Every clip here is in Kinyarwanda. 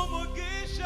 umugisha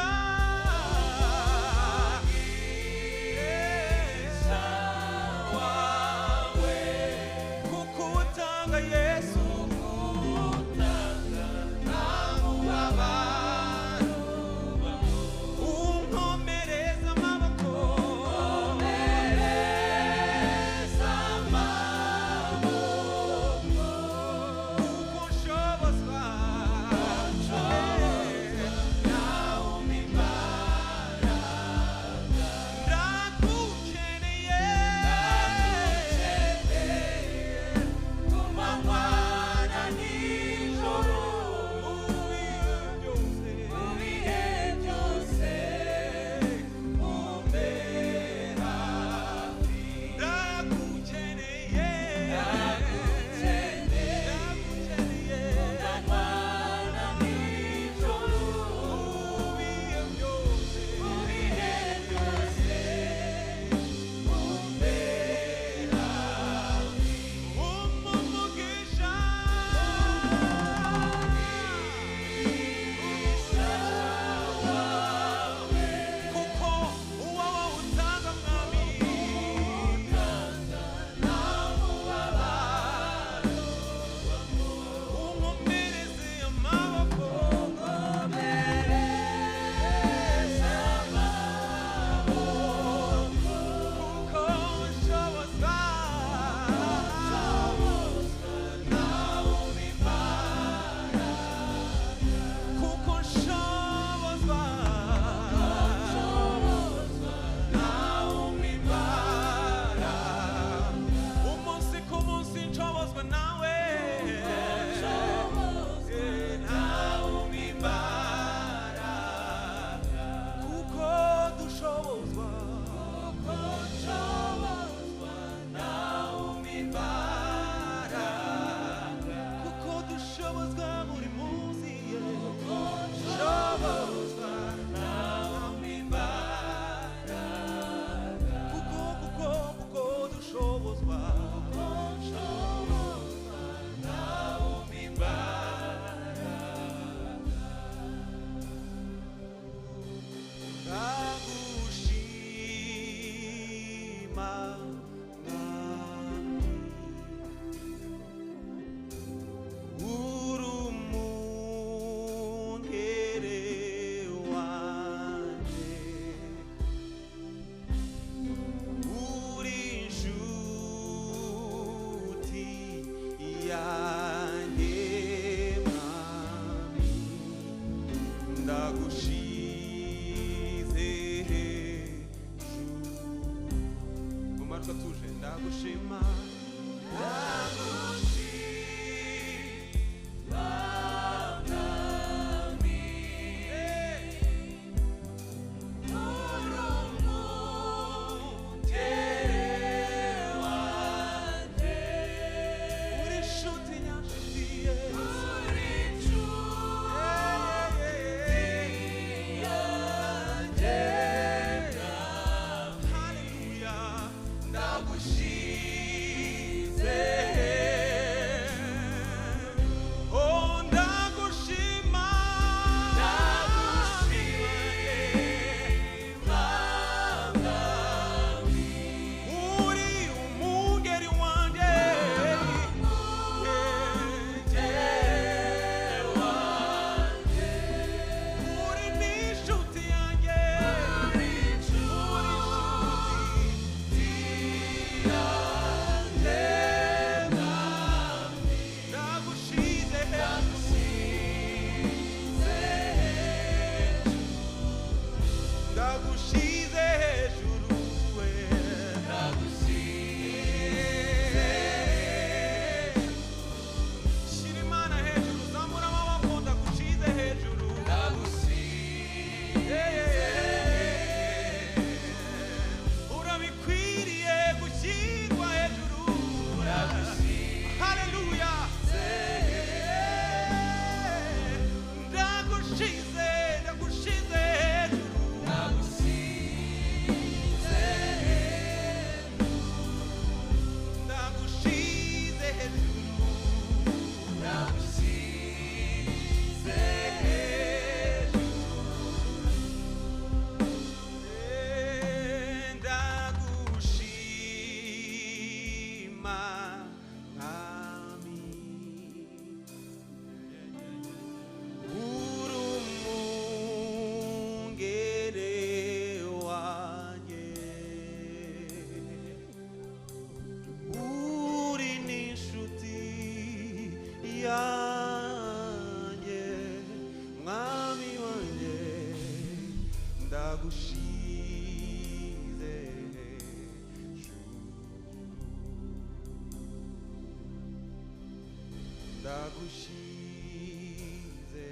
ndagushize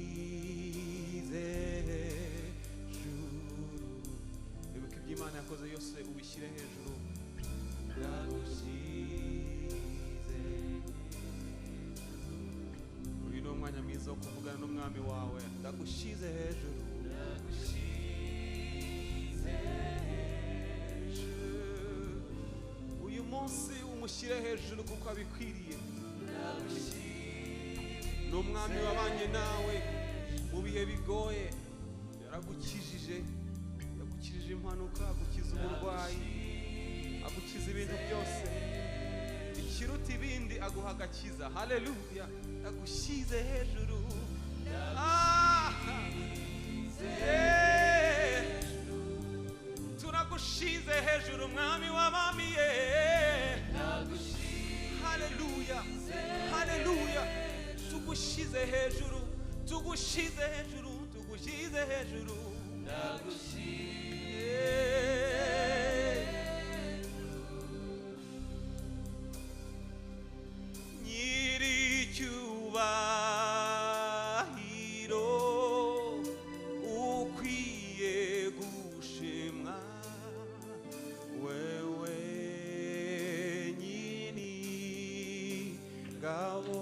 ndagushize hejuru ibuka iby'Imana yakoze yose ubishyire hejuru ndagushize uyu ni umwanya mwiza wo kuvugana n'umwami wawe ndagushize hejuru uyu munsi umushyire hejuru kuko abikwiriye ni umwami wabanye nawe mu bihe bigoye yaragukijije yagukijije impanuka agukiza uburwayi agukiza ibintu byose ikiruta ibindi aguha agakiza haleluya agushyize hejuru turagushize hejuru mwami w'abami haleluya haleluya tugushize hejuru tugushize hejuru tugushize hejuru nyiricyubahiro ukwiye gushimwa wewe nyini ngabo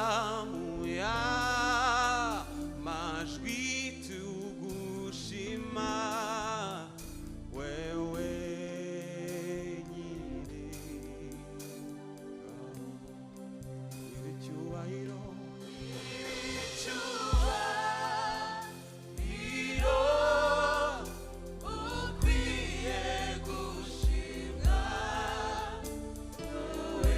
tuzamuya majwi tugushima wewe nyiri nyiricyubahiro ukwiye gushimwa wewe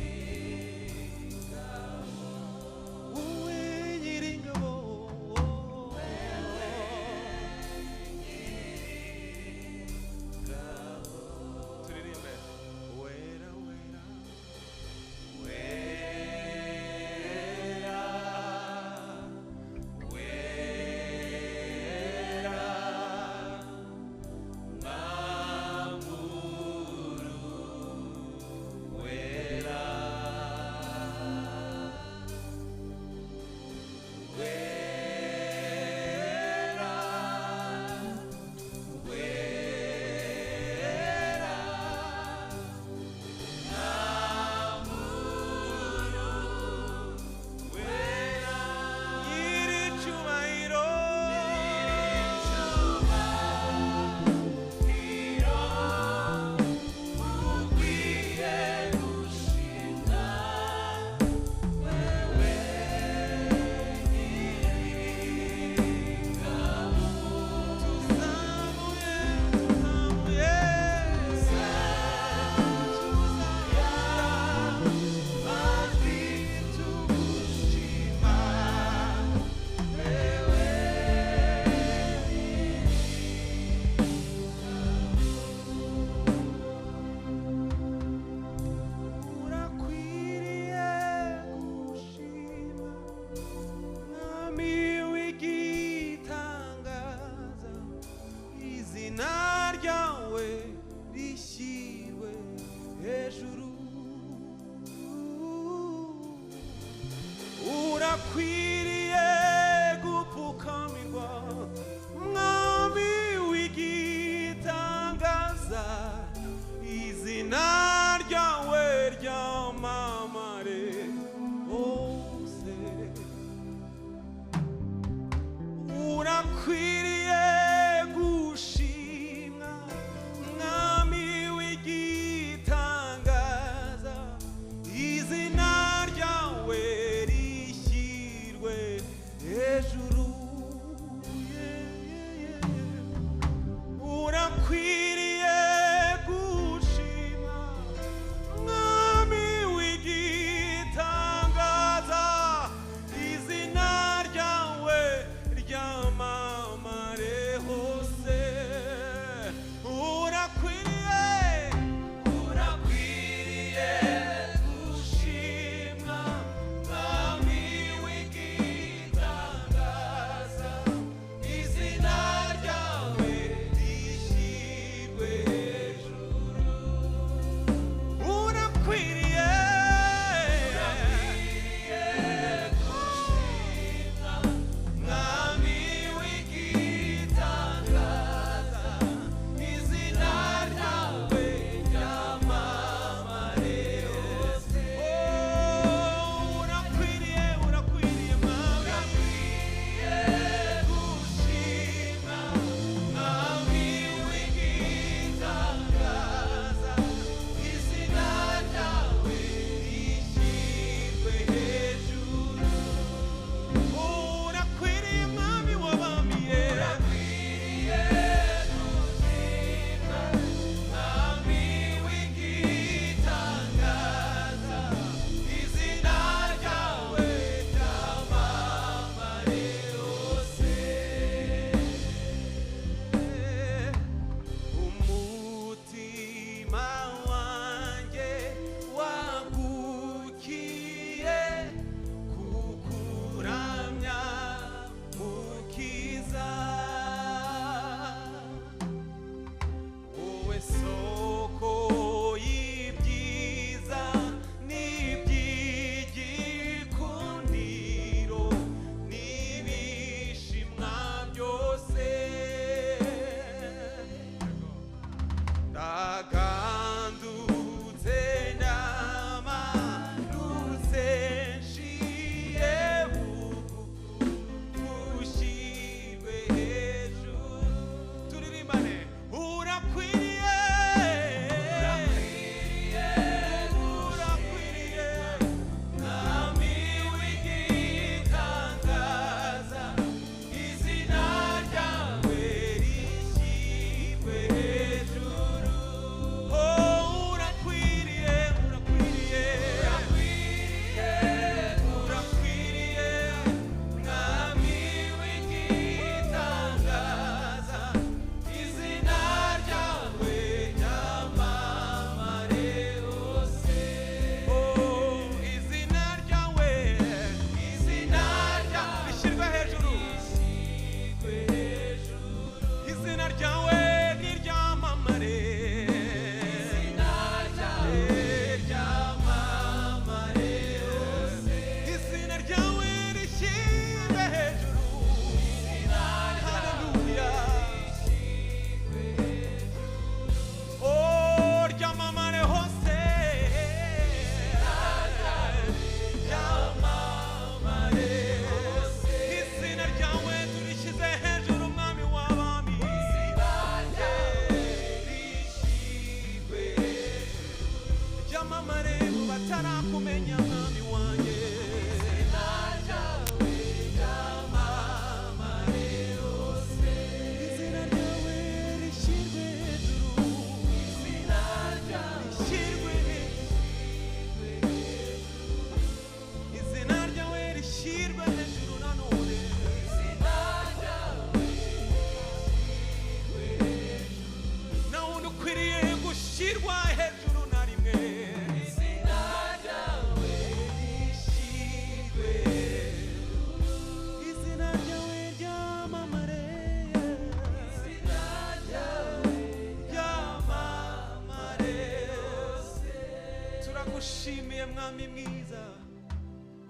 mwami mwiza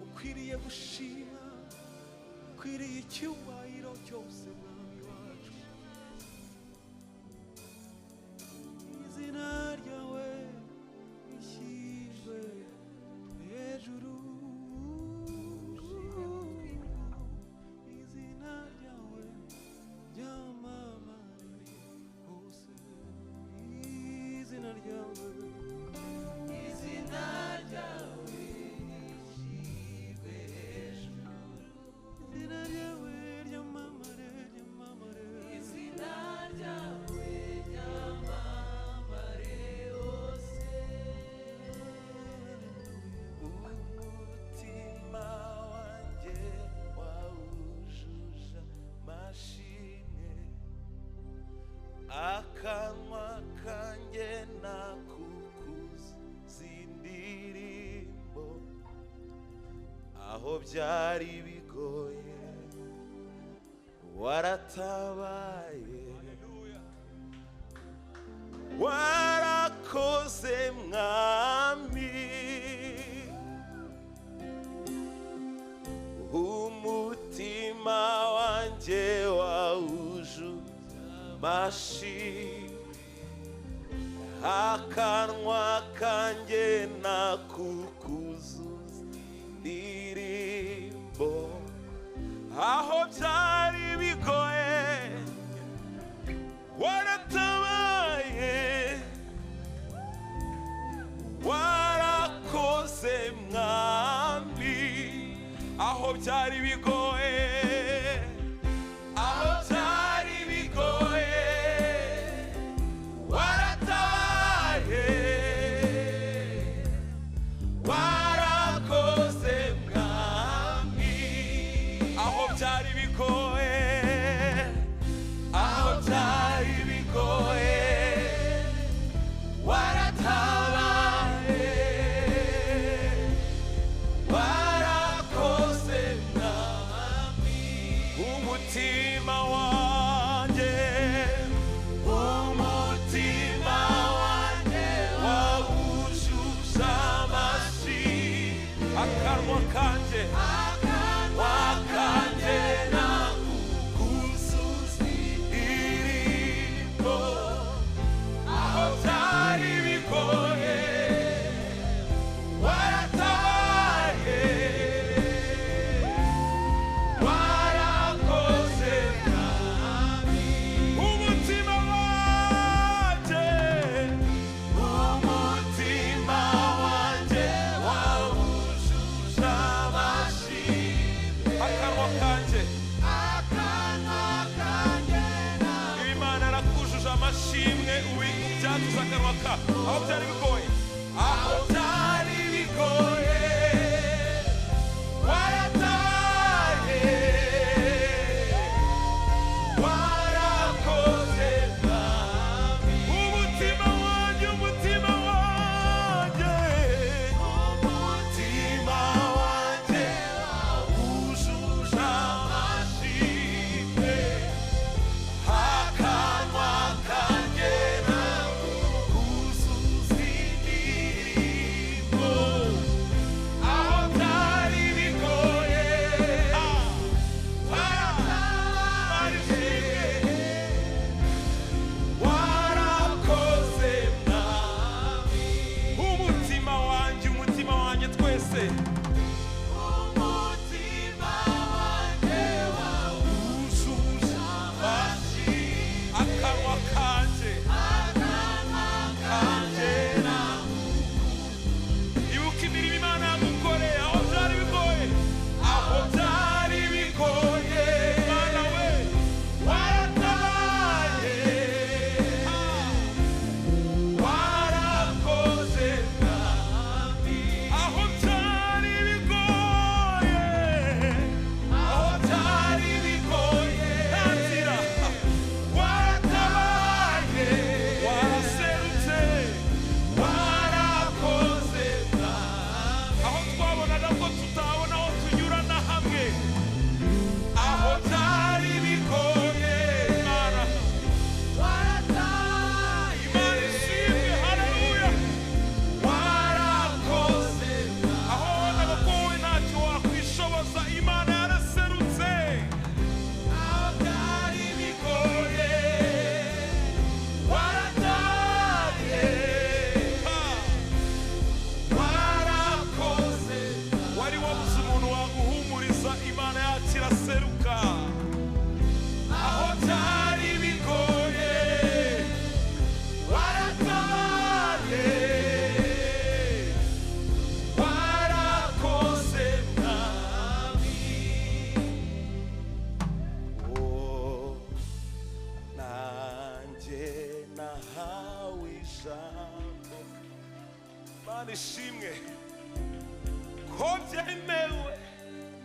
ukwiriye gushima ukwiriye icyubahiro cyose mwami wacu izina ryawe rishyizwe hejuru izina ryawe ryamamare hose izina ryawe akanwa kanjye nakukuza indirimbo aho byari bigoye waratabaye warakoze mwami umutima wanjye wawujuza amashimwe akanwa kanjye nakukuzuza indirimbo aho byari bigoye waratabaye warakoze mwami aho byari bigoye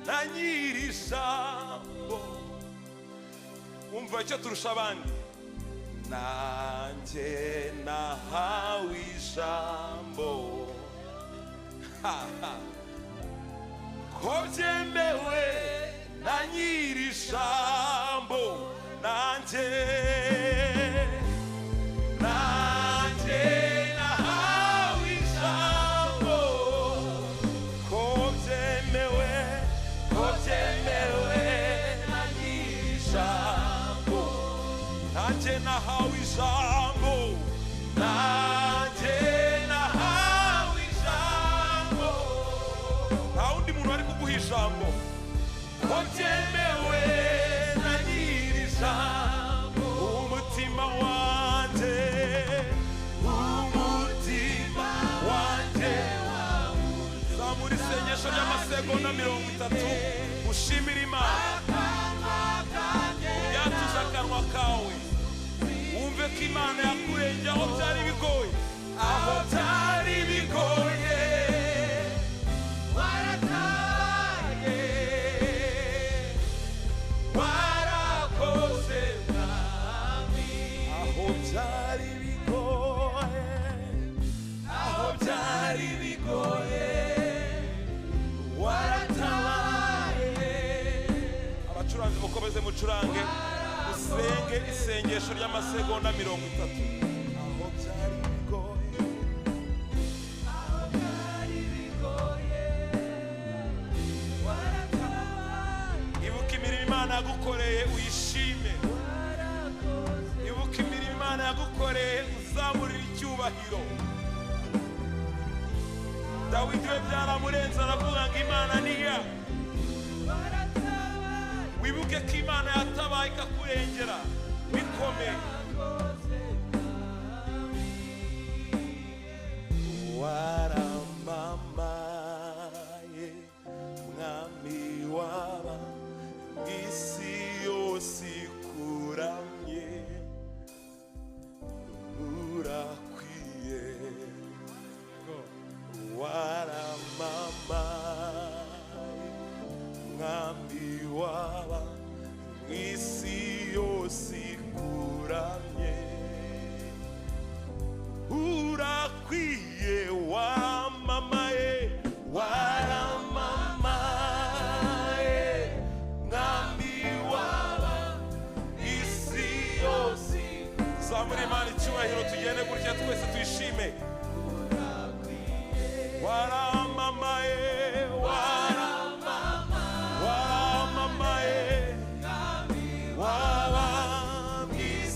na nyiri ijambo. Umva icyo turusha abandi, nanjye nahawe ijambo ko byemewe na nyiri ijambo. Nanjye nahawe ijambo ko byemewe na nyiri ijambo. Nanjye nahawe ijambo, nanjye nahawe ijambo. Nta wundi muntu ari kuguha ijambo ko byemewe na nyiri ijambo. Umutima wanjye zamura isengesho ry'amasegonda 30 ushimira Imana. Yatuza akanwa kawe wumve ko Imana yakurengeye aho byari bigoye, aho byari bigoye warataye, warakoze mwami. Aho byari bigoye, aho byari bigoye warataye. Abacuranzi mukomeze mucurange, usenge isengesho ry'amasegonda 30. Aho byari bigoye, aho byari bigoye warataye. Ibuka imirimo Imana yagukoreye uyishime, ibuka imirimo Imana yagukoreye uzamurira icyubahiro. Dawidi we byaramurenze aravuga ngo Imana niya. Wibuke ko Imana yatabaye ikakurengera bikomeye. Waramamaye mwami waba isi yose ikuramye, urakwiye. Waramamaye mwami waba isi yose ikuramye, urakwiye. Waramamaye, waramamaye mwami waba isi yose. Zamura Imana icyubahiro, tugende gutya twese tuyishime. Waramamaye, waramamaye waba isi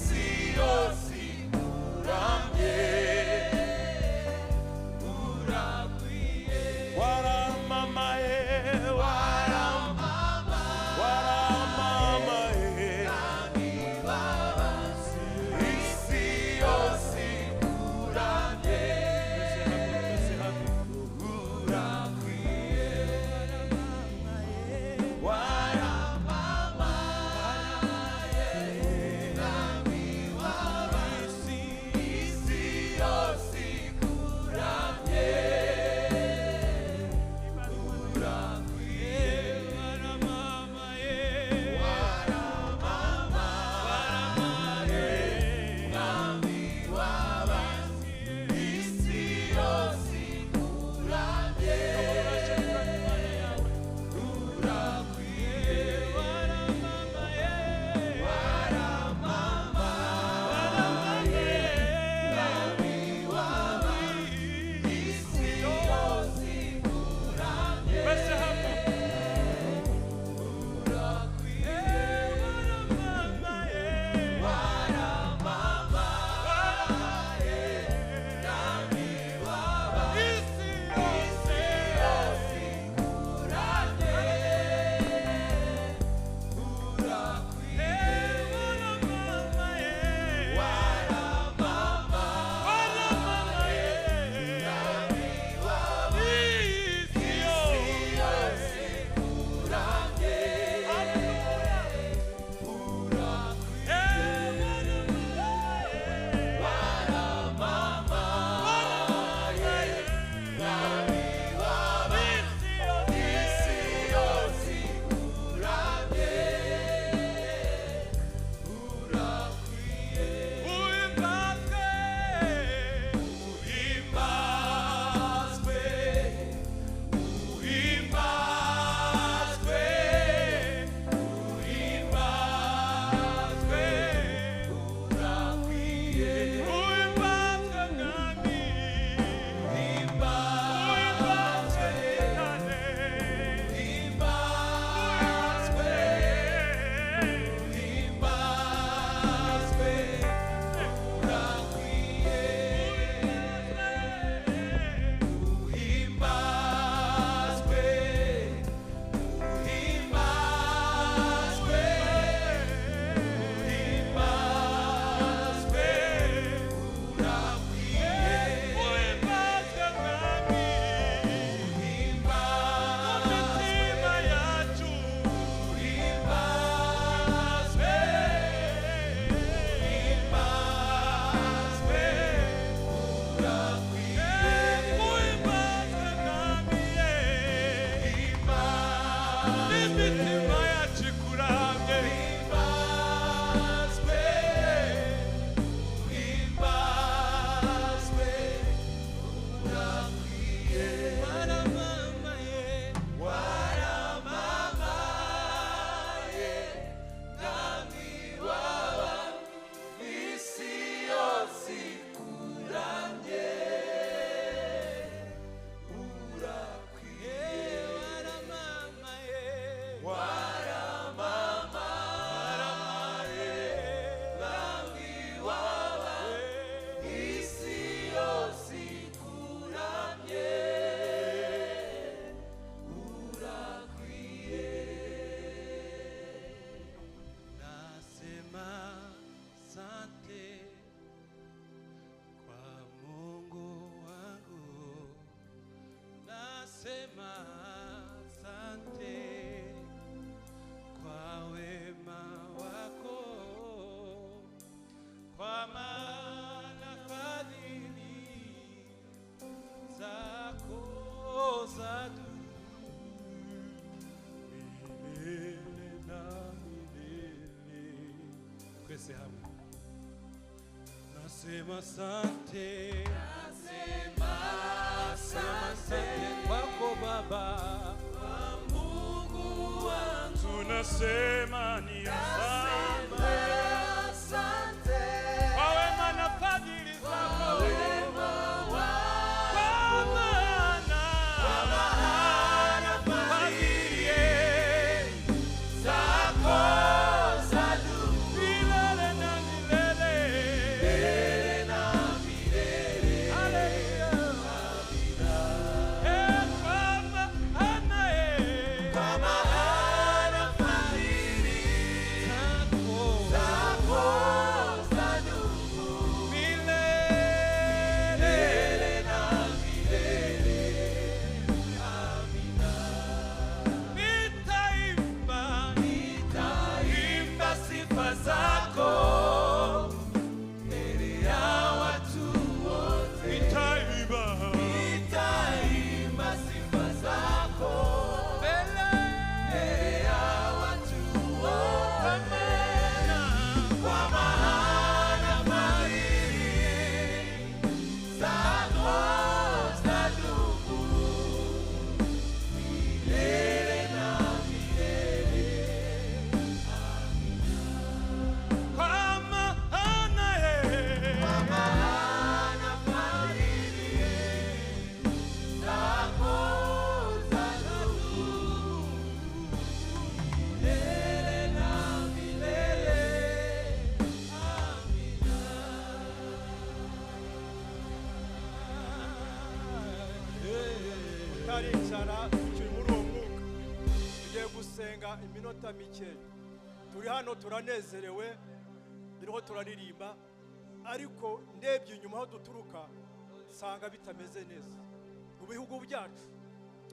imitima yacu ikuramye Nasema asante, nasema asante kwako Baba, kwa Mungu wangu. Tunasema ni asante, asante kwa wema na fadhili zako, wema wako, kwa maana fadhili zako iminota mike turi hano turanezerewe biriho turaririmba ariko ndebye inyuma aho duturuka sanga bitameze neza mu bihugu byacu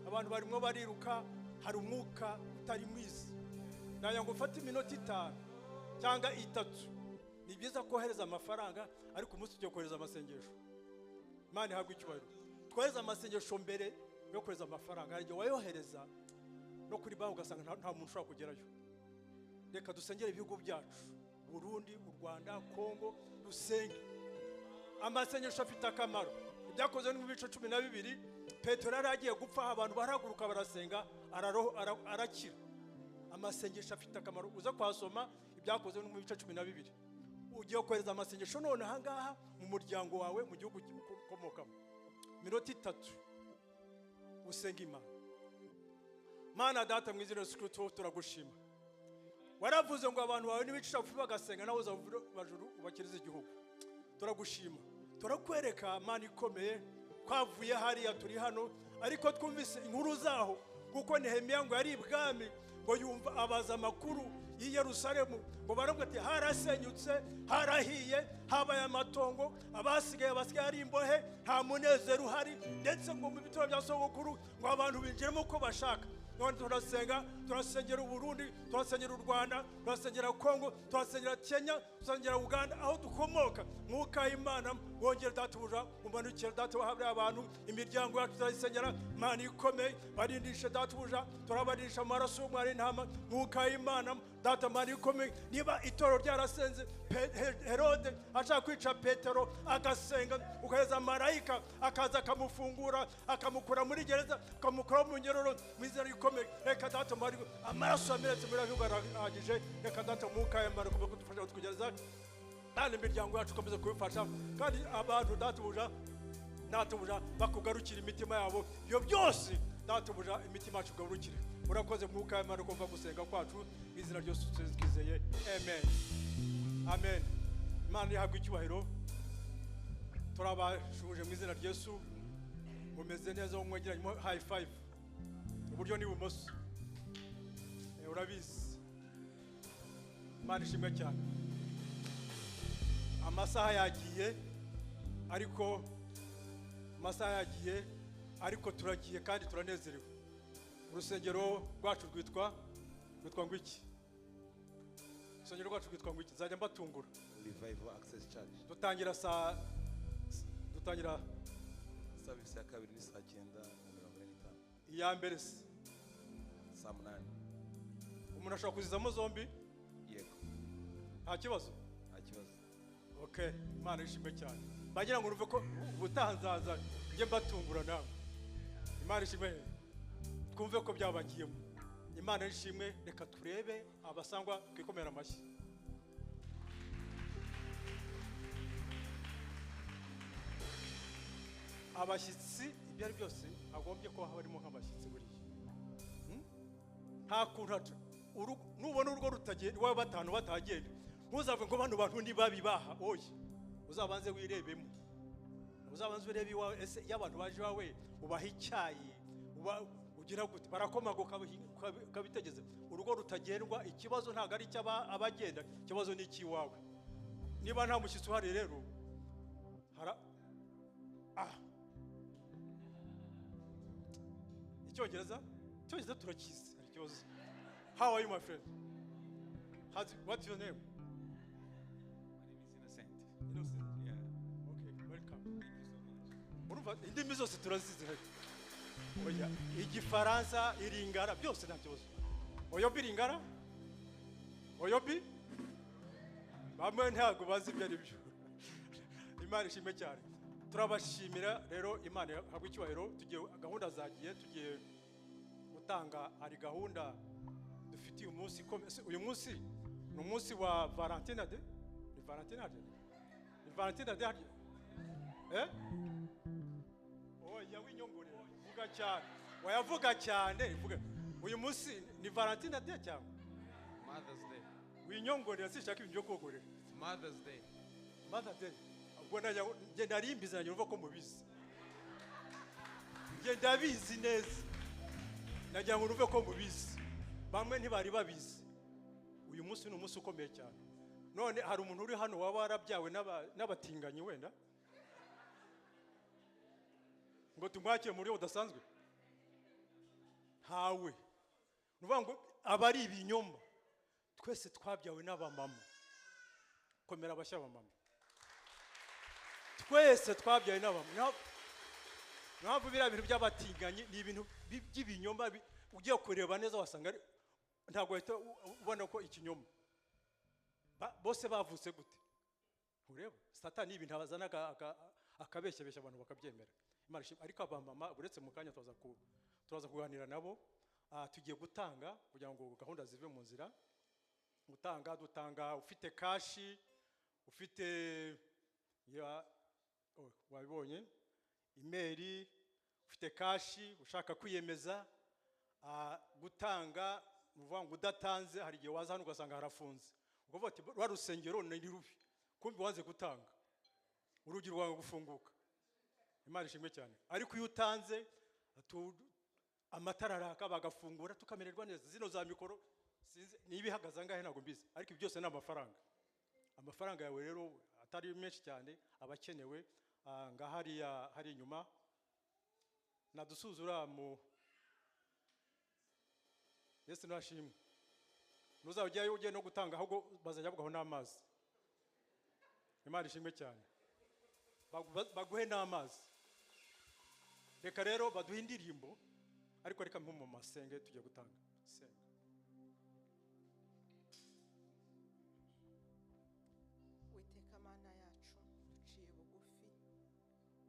abantu barimo bariruka hari umwuka utari mwiza naya ngo ufate iminota 5 cyangwa 3 ni byiza kohereza amafaranga ariko umunsi ujye kohereza amasengesho Imana ihabwe icyubahiro twohereza amasengesho mbere yo kohereza amafaranga ariko wayohereza no kuri banki ugasanga nta muntu ushobora kugerayo reka dusengere ibihugu byacu Burundi u Rwanda Kongo dusenge amasengesho afite akamaro ibyakoze mu bice 12 Petero yaragiye gupfa abantu barahaguruka barasenga arakira amasengesho afite akamaro uza kwasoma ibyakoze mu bice 12 ugiye kohereza amasengesho none ahangaha mu muryango wawe mu gihugu ukomokamo minota 3 usenga Imana Mana data mwizire Yesu turagushima waravuze ngo abantu bawe nibicisha kufi bagasenga nawe bajuru ubakiriza igihugu turagushima turakwereka Mana ikomeye kwavuye hariya turi hano ariko twumvise inkuru zaho kuko Nehemiya ngo yari ibwami ngo yumva abaza amakuru i Yerusalemu ngo baravuga ati harasenyutse harahiye habaye amatongo abasigaye ari imbohe nta munezero uhari ndetse ngo mu bitoro bya sogokuru ngo abantu binjiremo uko bashaka none turasengera Burundi turasengera u Rwanda turasengera Kongo turasengera Kenya turasengera Uganda aho dukomoka mwuka Imana wongera datubuja umanukira datuhabira abantu imiryango yacu turayisenyera Imana ikomeye barindishe datubuja turabarisha amaraso y'umwana intama mwuka w'Imana data Imana ikomeye niba itoro ryarasenze Herode ashaka kwica Petero agasenga ukaheza marayika akaza akamufungura akamukura muri gereza akamukura mu nyeroro mu izina rikomeye reka data Imana amaraso amenetse muri aho barahagije reka data mwuka w'Imana kubwo kudufasha kutugereza kandi imiryango yacu ikomeze kubifasha kandi abantu datubuja bakugarukira imitima yabo iyo byose datubuja imitima yacu ugarukire urakoze mwuka w'Imana kumva gusenga kwacu izina ryose twizeye amen amen Imana ihabwe icyubahiro turabashuje mu izina ry'Yesu mumeze neza umwegeranye high five uburyo ni bumoso urabizi Imana ishimwe cyane amasaha yagiye ariko turagiye kandi turanezerewe urusengero rwacu rwitwa ngwiki urusengero rwacu rwitwa ngwiki nzajya mbatungura Revival Access Church dutangira service ya kabiri ni saa 9:45 iya mbere saa 8 umuntu ashobora kuzizamo zombi yego nta kibazo okay Imana ishimwe cyane bagira ngo urumve ko ubutaha nzaza njye mbatungura nawe Imana ishimwe twumve ko byabagiyemo Imana ishimwe reka turebe abasangwa kwikomera amashyi abashyitsi ibyo ari byose agombye ko harimo nk'abashyitsi buriya nta kuntu nubona urugo rutagenda iwawe batanu batagenda ntuzave ngo bano bantu ntibabibaha oye uzabanze wirebemo uzabanze urebe iwawe ese iyo abantu baje iwawe ubaha icyayi ugira gute barakomaga ukabitegeze urugo rutagendwa ikibazo ntabwo ari icy'abagenda ikibazo ni icy'iwawe niba nta mushyitsi uhari rero icyongereza turakizi hari ikibazo how are you my friend what's your name Innocent. Yeah. Okay, welcome. Urumva indimi zose turazizi hari. Oya, igifaransa iringara byose nta kibazo. Oyobi iringara? Oyobi? Bamwe ntago bazi ibyo ari byo. Imana ishimwe cyane. Turabashimira rero Imana habwe icyubahiro tugiye gahunda zagiye tugiye gutanga hari gahunda dufitiye umunsi uyu munsi ni umunsi wa Valentina Day. Ni Valentina Day. Valentina Day oya winyongore vuga cyane wayavuga cyane vuga uyu munsi ni Valentina Day cyangwa Mother's Day winyongore sishaka ibyo kogorera Mother's Day ubwo nje ndarimbiza nyumva ko mubizi nje ndabizi neza najya ngo ruve ko mubizi bamwe ntibari babizi uyu munsi ni umunsi ukomeye cyane none hari umuntu uri hano waba warabyawe n'abatinganyi wenda ngo tumwakire muri udasanzwe ntawe nuvuga ngo abari ibinyoma twese twabyawe n'abamama komera abashya abamama twese twabyawe n'abamama ntabwo biriya bintu by'abatinganyi ni ibintu by'ibinyoma ugiye kureba neza wasanga ntabwo uhita ubona ko ikinyoma bose bavutse gute ureba satani ibintu abazanaga akabeshyabeshya abantu bakabyemera Imana ishimwe ariko abamama uretse mu kanya turaza kuganira nabo tugiye gutanga kugira ngo gahunda zive mu nzira dutanga ufite kashi ufite wabibonye email ufite kashi ushaka kwiyemeza gutanga uvuga ngo udatanze hari igihe waza hano ugasanga harafunze uvuga ati rwa rusengero ni rubi kumbi wanze gutanga urugi rwawe gufunguka Imana ishimwe cyane ariko iyo utanze amatara araka bagafungura tukamererwa neza zino za mikoro nibihagaza ngahe ntago mbizi ariko byose ni amafaranga yawe rero atari menshi cyane abakenewe ngahariya hari inyuma nadusuzura mu Yesu nashimwe nuzajyayo ugiye no gutanga ahubwo bazajya bwaho n'amazi Imana ishimwe cyane baguhe n'amazi. Reka rero baduhe indirimbo, ariko reka mpu mu masenge tujye gutanga senga. Witeka Mana yacu duciye bugufi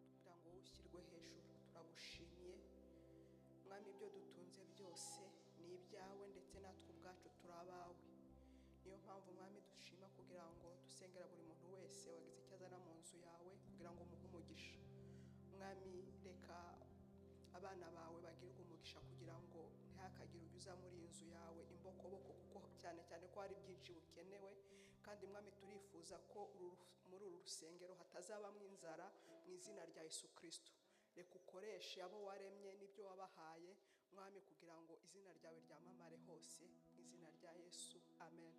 kugira ngo ushyirwe hejuru, turagushimiye mwami. Ibyo dutunze byose ni ibyawe ndetse natwe ubwacu turabawe. Niyo mpamvu mwami dushima kugira ngo dusengera buri muntu wese wagize icyo azana mu nzu yawe kugira ngo umuhe umugisha. Mwami, reka abana bawe bagirwe umugisha kugira ngo ntihakagire uza muri iyi nzu yawe imbokoboko, kuko cyane cyane ko hari byinshi bukenewe. Kandi mwami turifuza ko muri uru rusengero hatazabamo inzara mu izina rya Yesu Kristo. Reka ukoreshe abo waremye n'ibyo wabahaye mwami kugira ngo izina ryawe ryamamare hose mu izina rya Yesu. Amen.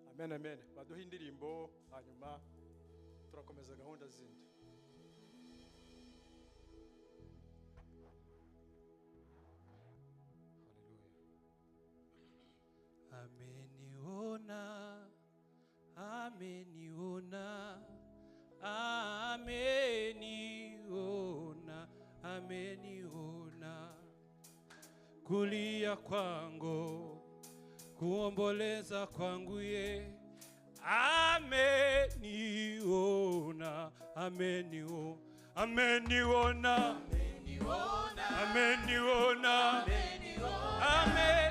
Amen, amen. Baduhe indirimbo hanyuma turakomeza gahunda zindi. Ameniona, ameniona, ameniona, ameniona. Kulia kwangu, kuomboleza kwangu ye. Ameniona, ameniona, ameniona, ameniona, ameniona.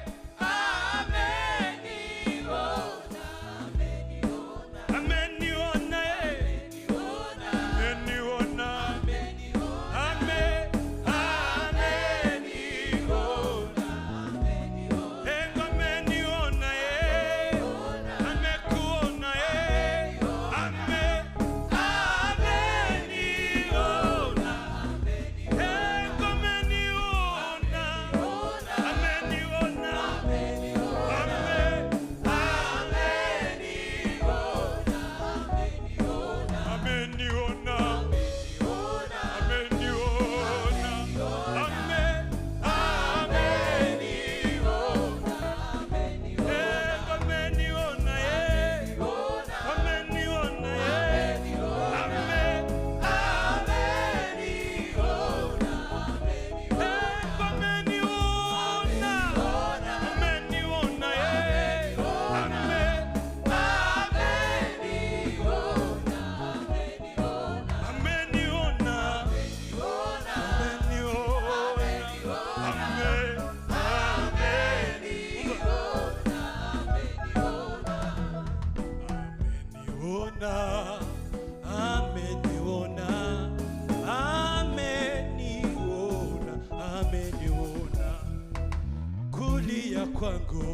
Kwangu,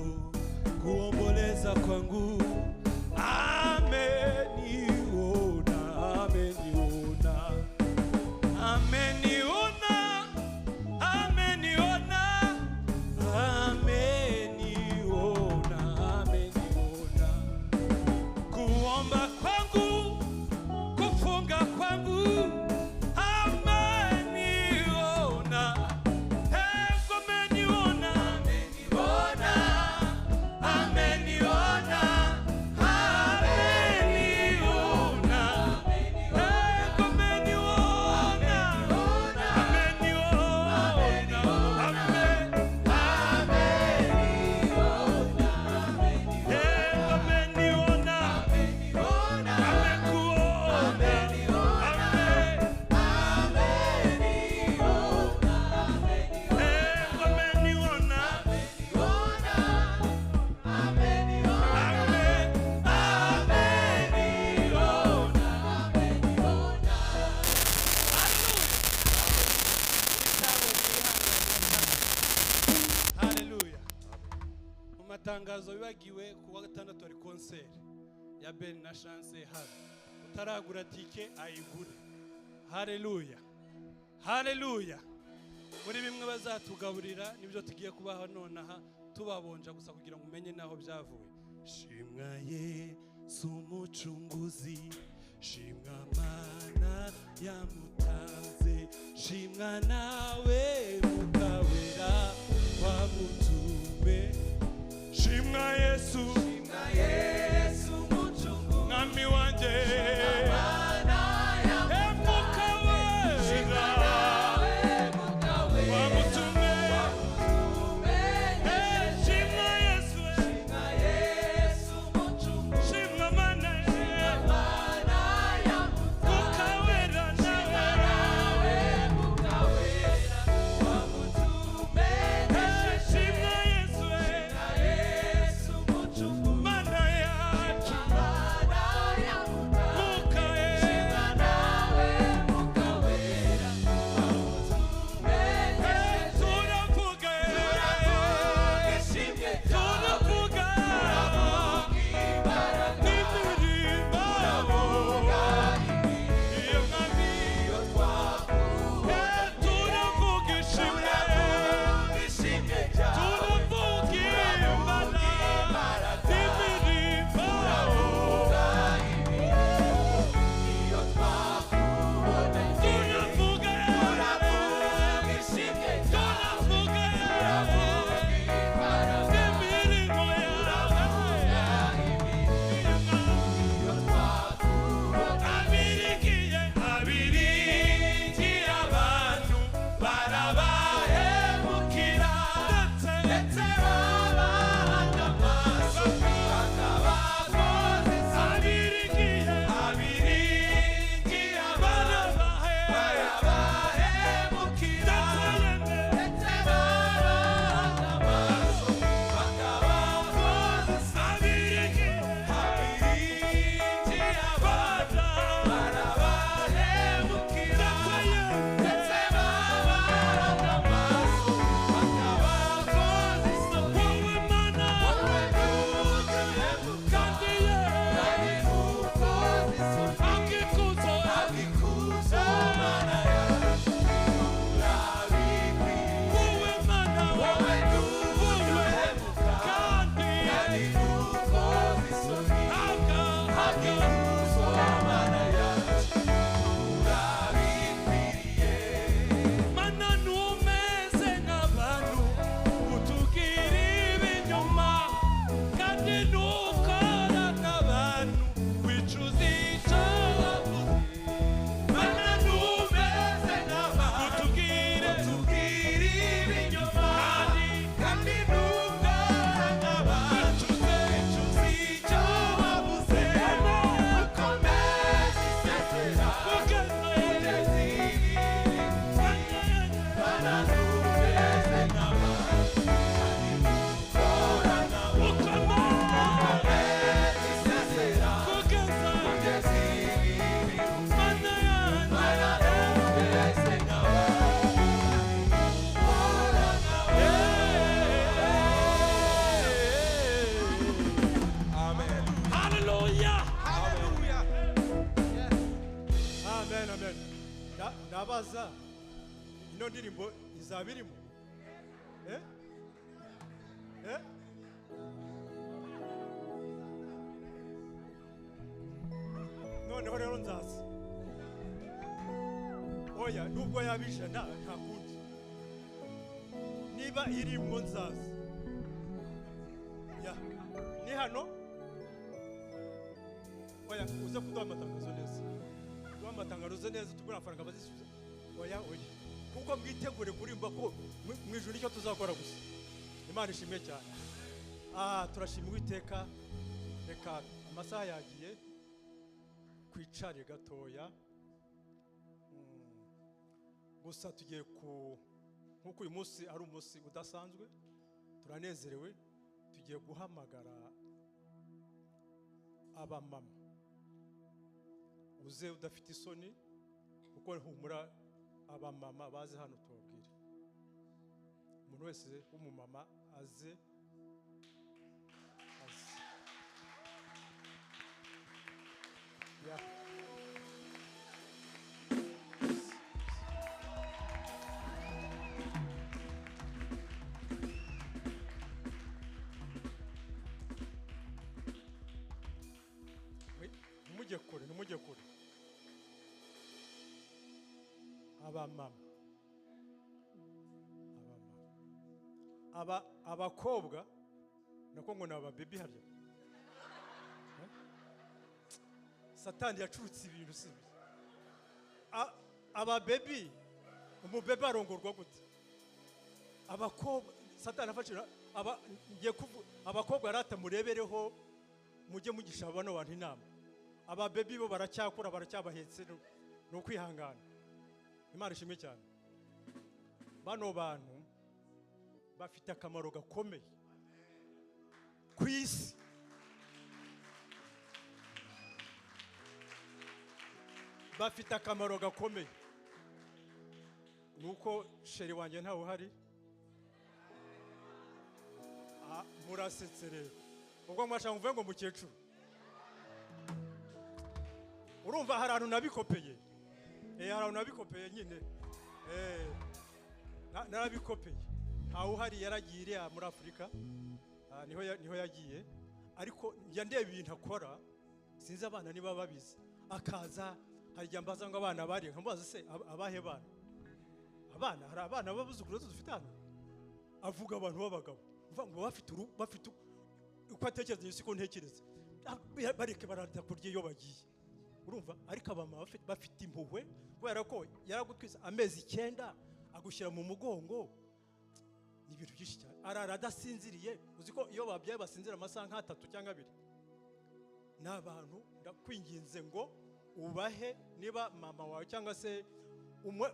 kuomboleza kwangu, ameniona, ameniona, ameniona, ameniona, ameniona, ameniona. Kuomba kwangu, kufunga kwangu, tangazo bibagiwe kuwa gatandatu ari concert ya Ben na Chance hano. Utaragura tike ayigure. Haleluya, haleluya. Muri bimwe bazatugaburira nibyo tugiye kubaho nonaha, tubabonja gusa kugira ngo umenye naho byavuye. Shimwa Yesu umucunguzi, shimwa Mana yamutanze, shimwa nawe mukawera wa mutume. Shimwa Yesu muchungu, nami wanje, shimwa Mana ndabaza ino ndirimbo izaba irimo noneho rero nzaza oya nubwo yabijana nta kundi niba irimo nzaza ya ni hano oya uze kuduha amatangazo neza duha amatangazo neza tugura amafaranga bazisubiza oya kuko mwitegure kurimba ko mu ijuru nicyo tuzakora gusa Imana ishimwe cyane turashimira Uwiteka reka amasaha yagiye kwicare gatoya gusa tugiye nkuko uyu munsi ari umunsi udasanzwe turanezerewe tugiye guhamagara abamama uze udafite isoni kuko humura abamama baze hano tubabwire umuntu wese w'umumama aze nimujye kure abakobwa nako ngo ni ababebi harya Satani yacurutse ibintu sibi ababebi umubebe arongorwa gute abakobwa Satani afashira abakobwa arata murebereho mujye mugisha abana bantu inama ababebi bo baracyakura baracyabahetse no kwihangana Imana ishimwe cyane bano bantu bafite akamaro gakomeye ku isi bafite akamaro gakomeye nuko sheri wanjye ntawe uhari murasetse rero ubwo mwashaka mvuye ngo mukecuru urumva hari ahantu nabikopeye hari ahantu nabikopeye nyine narabikopeye ntawe uhari yaragiye iriya muri Afurika niho yagiye ariko njya ndeba ibintu akora sinzi abana niba babizi akaza hari igihe mbaza ngo abana bari nkamubaza se abahe bana hari abana b'abuzukuru dufite hano avuga abantu b'abagabo ngo bafite uko atekereza siko ntekereza bareke bararya kurya iyo bagiye urumva ariko abama bafite impuhwe kubera ko yaragutwisa amezi 9 agushyira mu mugongo ni ibintu byinshi cyane arara adasinziriye uzi ko iyo babyaye basinzira amasaha nka 3 cyangwa 2 n'abantu ndakwinginze ngo ubahe niba mama wawe cyangwa se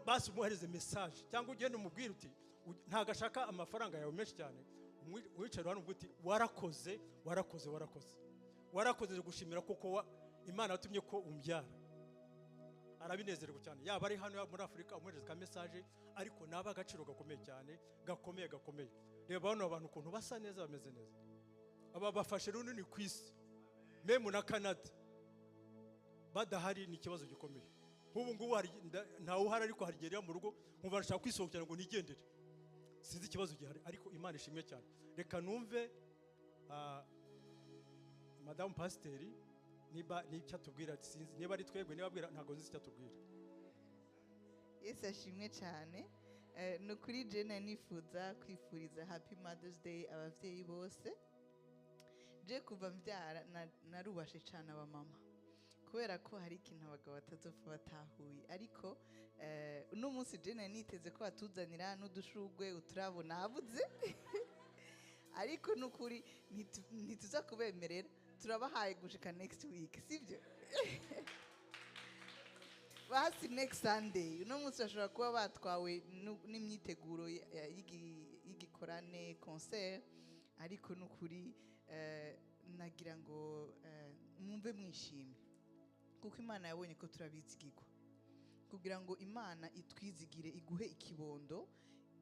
basi umuhereze message cyangwa ugende umubwire uti ntagashaka amafaranga yawe menshi cyane wicara hano uvuga uti warakoze gushimira kuko Imana yatumye ko umbyara arabinezerwa cyane yaba ari hano muri Afurika umuhereza ka message ariko naba agaciro gakomeye cyane gakomeye reba bano abantu ukuntu basa neza bameze neza aba bafashe runini ku isi memu na Canada badahari ni ikibazo gikomeye nk'ubu ngubu ntawe uhari ariko harigera mu rugo nkumva nashaka kwisohokera ngo nigendere sinzi ikibazo gihari ariko Imana ishimwe cyane reka numve Madame Pasiteri niba nicyo atubwira sinzi niba ari twebwe niba abwira ntago nzi icyo atubwira Yesu ashimwe cyane no kuri Jena nifuza kwifuriza Happy Mother's Day abavyeyi bose je kuva mbyara narubashe cyane abamama kubera ko hari ikintu abagabo batazopfa batahuye ariko uno munsi Jena niteze ko batuzanira n'udushugwe uturabo nabuze ariko nukuri ntituza kubemerera turabahaye gushika next week sivyo basi next Sunday uno munsi bashobora kuba batwawe n'imyiteguro y'igikorane concert ariko nukuri nagira ngo mwumve mwishimye kuko Imana yabonye ko turabizigirwa kugira ngo Imana itwizigire iguhe ikibondo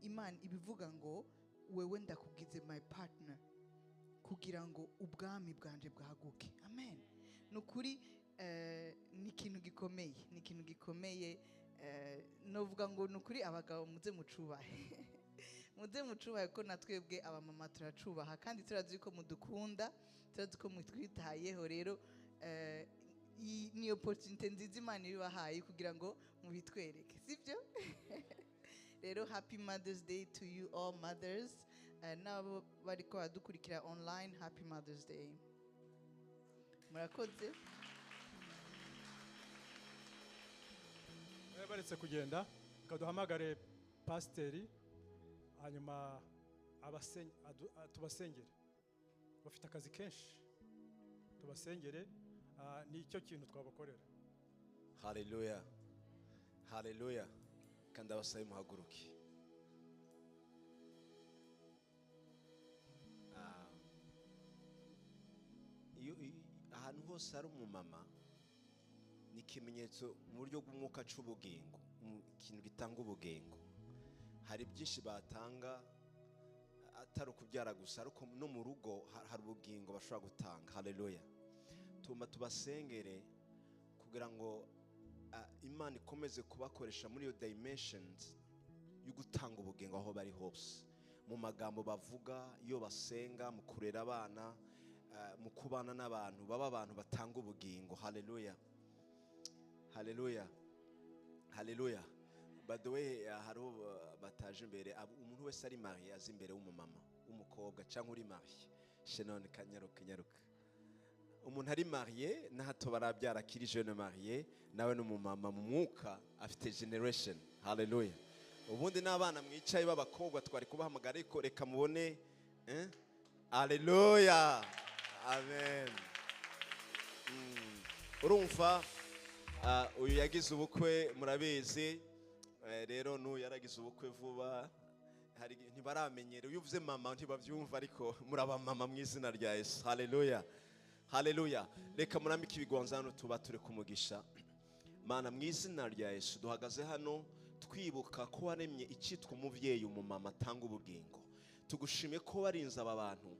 Imana ibivuga ngo wewe ndakugize my partner kugira ngo ubwami bwanje bwahaguke amen nukuri ni ikintu gikomeye novuga ngo nukuri abagabo muze mucubahe muze mucubahe ko natwebwe abamama turacubaha kandi turazi ko mudukunda turazi ko mutwitayeho rero ni opportunity nziza Imana ibahaye kugira ngo mubitwereke sibyo rero happy Mother's Day to you all mothers nabo bariko badukurikira online happy Mother's Day murakoze baretse kugenda kaduhamagare pasiteri hanyuma tubasengere bafite akazi kenshi tubasengere ni icyo kintu twabakorera. Haleluya haleluya kandi abasaye muhaguruke. Ahantu hose hari umumama ni ikimenyetso mu buryo bw'umwuka c'ubugingo, ikintu gitanga ubugingo. Hari byinshi batanga atari ukubyara gusa ariko no mu rugo hari ubugingo bashobora gutanga. Haleluya. Tubasengere kugira ngo Imana ikomeze kubakoresha muri iyo dimensions yo gutanga ubugingo aho bari hose, mu magambo bavuga, iyo basenga, mu kurera abana, mu kubana n'abantu baba abantu batanga ubugingo. Haleluya haleluya haleluya. By the way, haro bataje imbere umuntu wese ari marié azi imbere w'umumama w'umukobwa cyangwa uri marié Shannon kanyaruka umuntu ari marié na hato barabyara kiri jeune marié nawe n'umumama mu mwuka afite generation. Haleluya. Ubundi n'abana mwicaye b'abakobwa twari kubahamagara ariko reka mubone haleluya amen. Urumva uyu yagize ubukwe murabizi rero n'uyu yaragize ubukwe vuba hari ntibaramenyere uyu uvuze mama ntibavyumva ariko murabamama mu izina rya Yesu. Haleluya haleluya. Reka murambike ibigonza hano tuba turi kumugisha. Mana mu izina rya Yesu duhagaze hano twibuka ko waremye icyitwa umuvyeyi umumama atanga ubugingo. Tugushime ko warinze aba bantu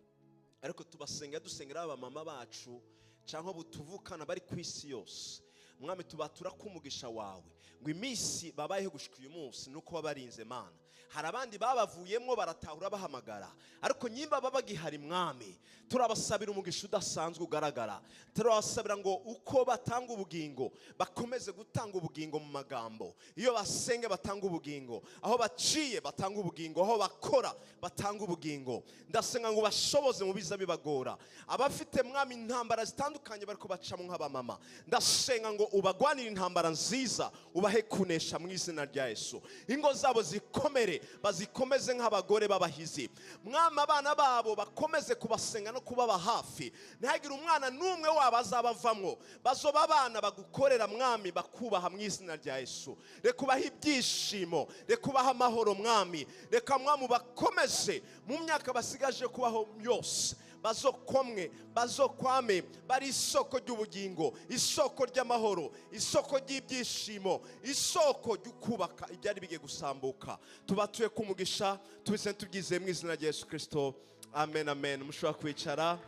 ariko tubasenga dusengera aba mama bacu cyangwa butuvukana bari ku isi yose. Mwami tubatura kumugisha wawe ngo imisi babayeho gushika uyu munsi nuko wabarinze Mana. Hari abandi babavuyemo baratahura bahamagara ariko nyimba babagihari Mwami turabasabira umugisha udasanzwe ugaragara. Turabasabira ngo uko batanga ubugingo bakomeze gutanga ubugingo mu magambo, iyo basenge batanga ubugingo, aho baciye batanga ubugingo, aho bakora batanga ubugingo. Ndasenga ngo bashoboze mu biza bibagora abafite Mwami intambara zitandukanye bariko bacamo nk'abamama. Ndasenga ngo ubagwanira intambara nziza ubahe kunesha mu izina rya Yesu. Ingo zabo zikomere bazikomeze nk'abagore babahizi Mwami. Abana babo bakomeze kubasenga no kubaba hafi, ntihagire umwana n'umwe wabo azabavamwo. Bazoba abana bagukorera Mwami bakubaha mu izina rya Yesu. Reka ubahe ibyishimo, reka ubahe amahoro Mwami. Reka Mwami bakomeze mu myaka basigaje kubaho yose bazokwame bari isoko ry'ubugingo, isoko ry'amahoro, isoko ry'ibyishimo, isoko ry'ukubaka ibyari bigiye gusambuka. Tubatuye kumugisha tubise tubyize mu izina rya Yesu Kristo. Amen amen. Mushobora kwicara.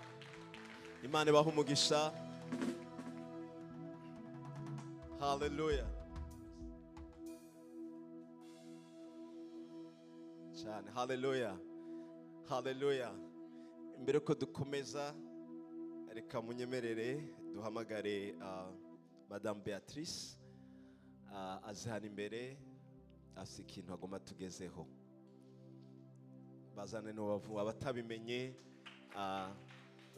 Imana ibahe umugisha. Haleluya cyane. Haleluya haleluya. Mbere ko dukomeza reka munyemerere duhamagare Madame Beatrice azihana imbere asi ikintu agomba tugezeho. Bazane n'ubavu abatabimenye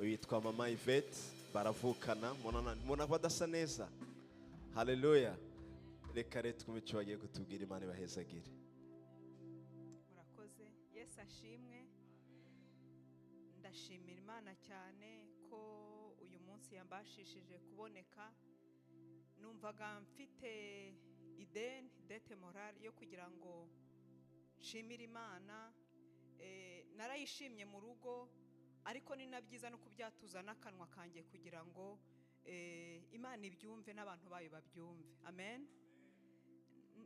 yitwa Mama Yvette baravukana mubona badasa neza. Haleluya. Reka rero twumve icyo bagiye kutubwira. Imana ibahezagire. Murakoze. Yesu ashimwe. Ndashimira Imana cyane ko uyu munsi yambashishije kuboneka. Numvaga mfite idete morale yo kugira ngo nshimire Imana. Narayishimye mu rugo ariko ni nabyiza no kubyatuza n'akanwa kanjye kugira ngo Imana ibyumve n'abantu bayo babyumve. Amen.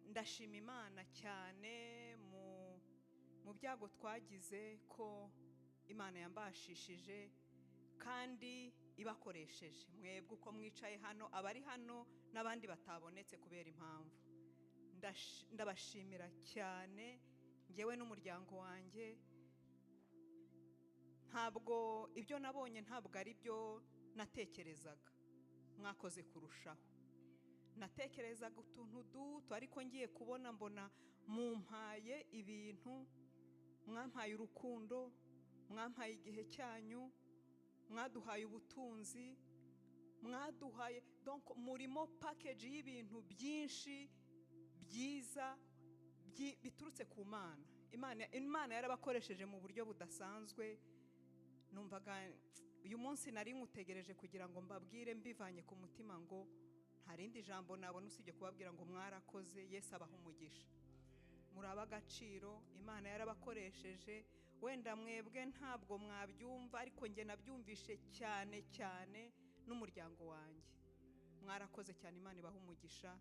Ndashima Imana cyane mu byago twagize ko Imana yambashishije kandi ibakoresheje mwebwe uko mwicaye hano, abari hano n'abandi batabonetse kubera impamvu. ndabashimira cyane ngewe n'umuryango wanjye. Ntabwo ibyo nabonye ntabwo ari byo natekerezaga, mwakoze kurushaho. Natekerezaga utuntu duto, ariko ngiye kubona mbona mumpaye ibintu, mwampaye urukundo, mwampaye igihe cyanyu, mwaduhaye ubutunzi, mwaduhaye donc murimo package y'ibintu byinshi byiza biturutse ku Mana. Imana yarabakoresheje mu buryo budasanzwe. Numvaga uyu munsi nari ngutegereje kugira ngo mbabwire mbivanye ku mutima ngo nta rindi jambo nabona usibye kubabwira ngo mwarakoze. Yesu abaha umugisha, muraba agaciro. Imana yarabakoresheje, wenda mwebwe ntabwo mwabyumva, ariko njye nabyumvishe cyane cyane n'umuryango wanjye. Mwarakoze cyane, Imana ibaha umugisha.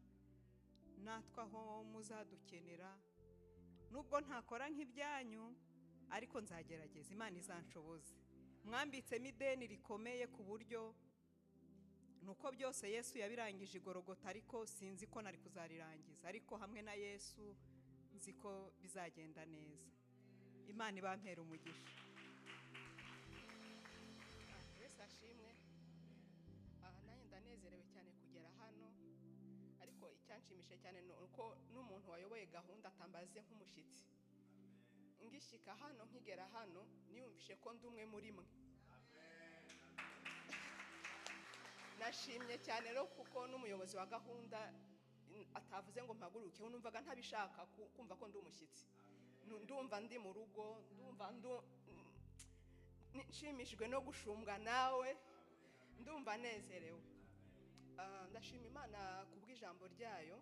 Natwe aho muzadukenera, nubwo ntakora nk'ibyanyu, ariko nzagerageza, Imana izanshoboze. Mwambitsemo ideni rikomeye ku buryo nuko byose Yesu yabirangije igorogota, ariko sinzi ko nari kuzarirangiza, ariko hamwe na Yesu nzi ko bizagenda neza. Imana ibampera umugisha. Yesu ashimwe. Nanjye ndanezerewe cyane kugera hano, ariko icyanshimishe cyane ni uko n'umuntu wayoboye gahunda atambaze nk'umushyitsi. Ngishika hano, nkigera hano, niyumvishe ko ndi umwe muri mwe. Nashimye cyane rero kuko n'umuyobozi wa gahunda atavuze ngo mpaguruke. Numvaga ntabishaka kumva ko ndi umushyitsi. Ndumva ndi mu rugo, ndumva nshimishijwe no gushumbwa nawe, ndumva nezerewe. Ndashima Imana kubw'ijambo ryayo.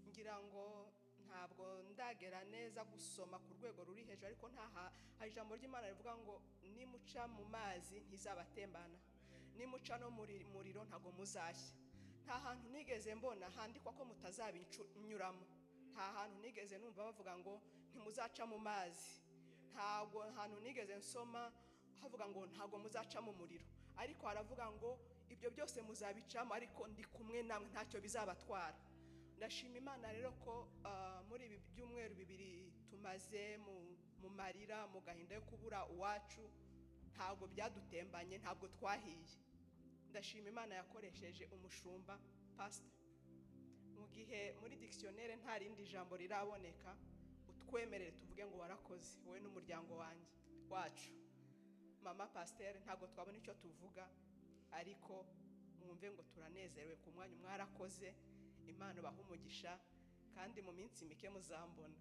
Ngira ngo ntabwo ndagera neza gusoma ku rwego ruri hejuru, ariko hari ijambo ry'Imana rivuga ngo nimuca mu mazi ntizabatembana, nimuca no muri muriro ntago muzashya. Nta hantu nigeze mbona handikwa ko mutazabinyuramo. Nta hantu nigeze numva bavuga ngo ntimuzaca mu mazi. Ntago hantu nigeze nsoma havuga ngo ntago muzaca mu muriro, ariko haravuga ngo ibyo byose muzabicamo, ariko ndi kumwe namwe, ntacyo bizabatwara. Ndashima Imana rero ko muri ibi byumweru bibiri tumaze mu marira, mu gahinda yo kubura uwacu, ntabwo byadutembanye, ntabwo twahiye. Ndashima Imana yakoresheje umushumba pastor. Mu gihe muri dictionnaire nta rindi jambo riraboneka, utwemerere tuvuge ngo warakoze wowe n'umuryango wacu. Mama pasteur, ntabwo twabona icyo tuvuga, ariko mwumve ngo turanezerewe ku mwanya mwarakoze. Imana baha umugisha, kandi mu minsi mike muzambona.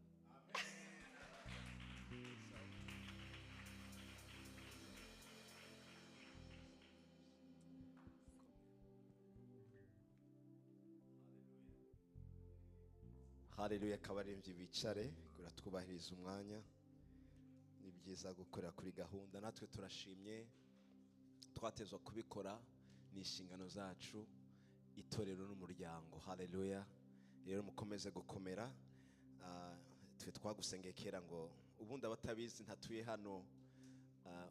Haleluya. Kabarembye bicare, twubahiriza umwanya. Ni byiza gukorera kuri gahunda. Natwe turashimye, twatezwa kubikora, ni inshingano zacu, itorero n'umuryango. Haleluya. Rero mukomeze gukomera. Twe twagusengeye kera ngo ubundi abatabizi ntatuye hano.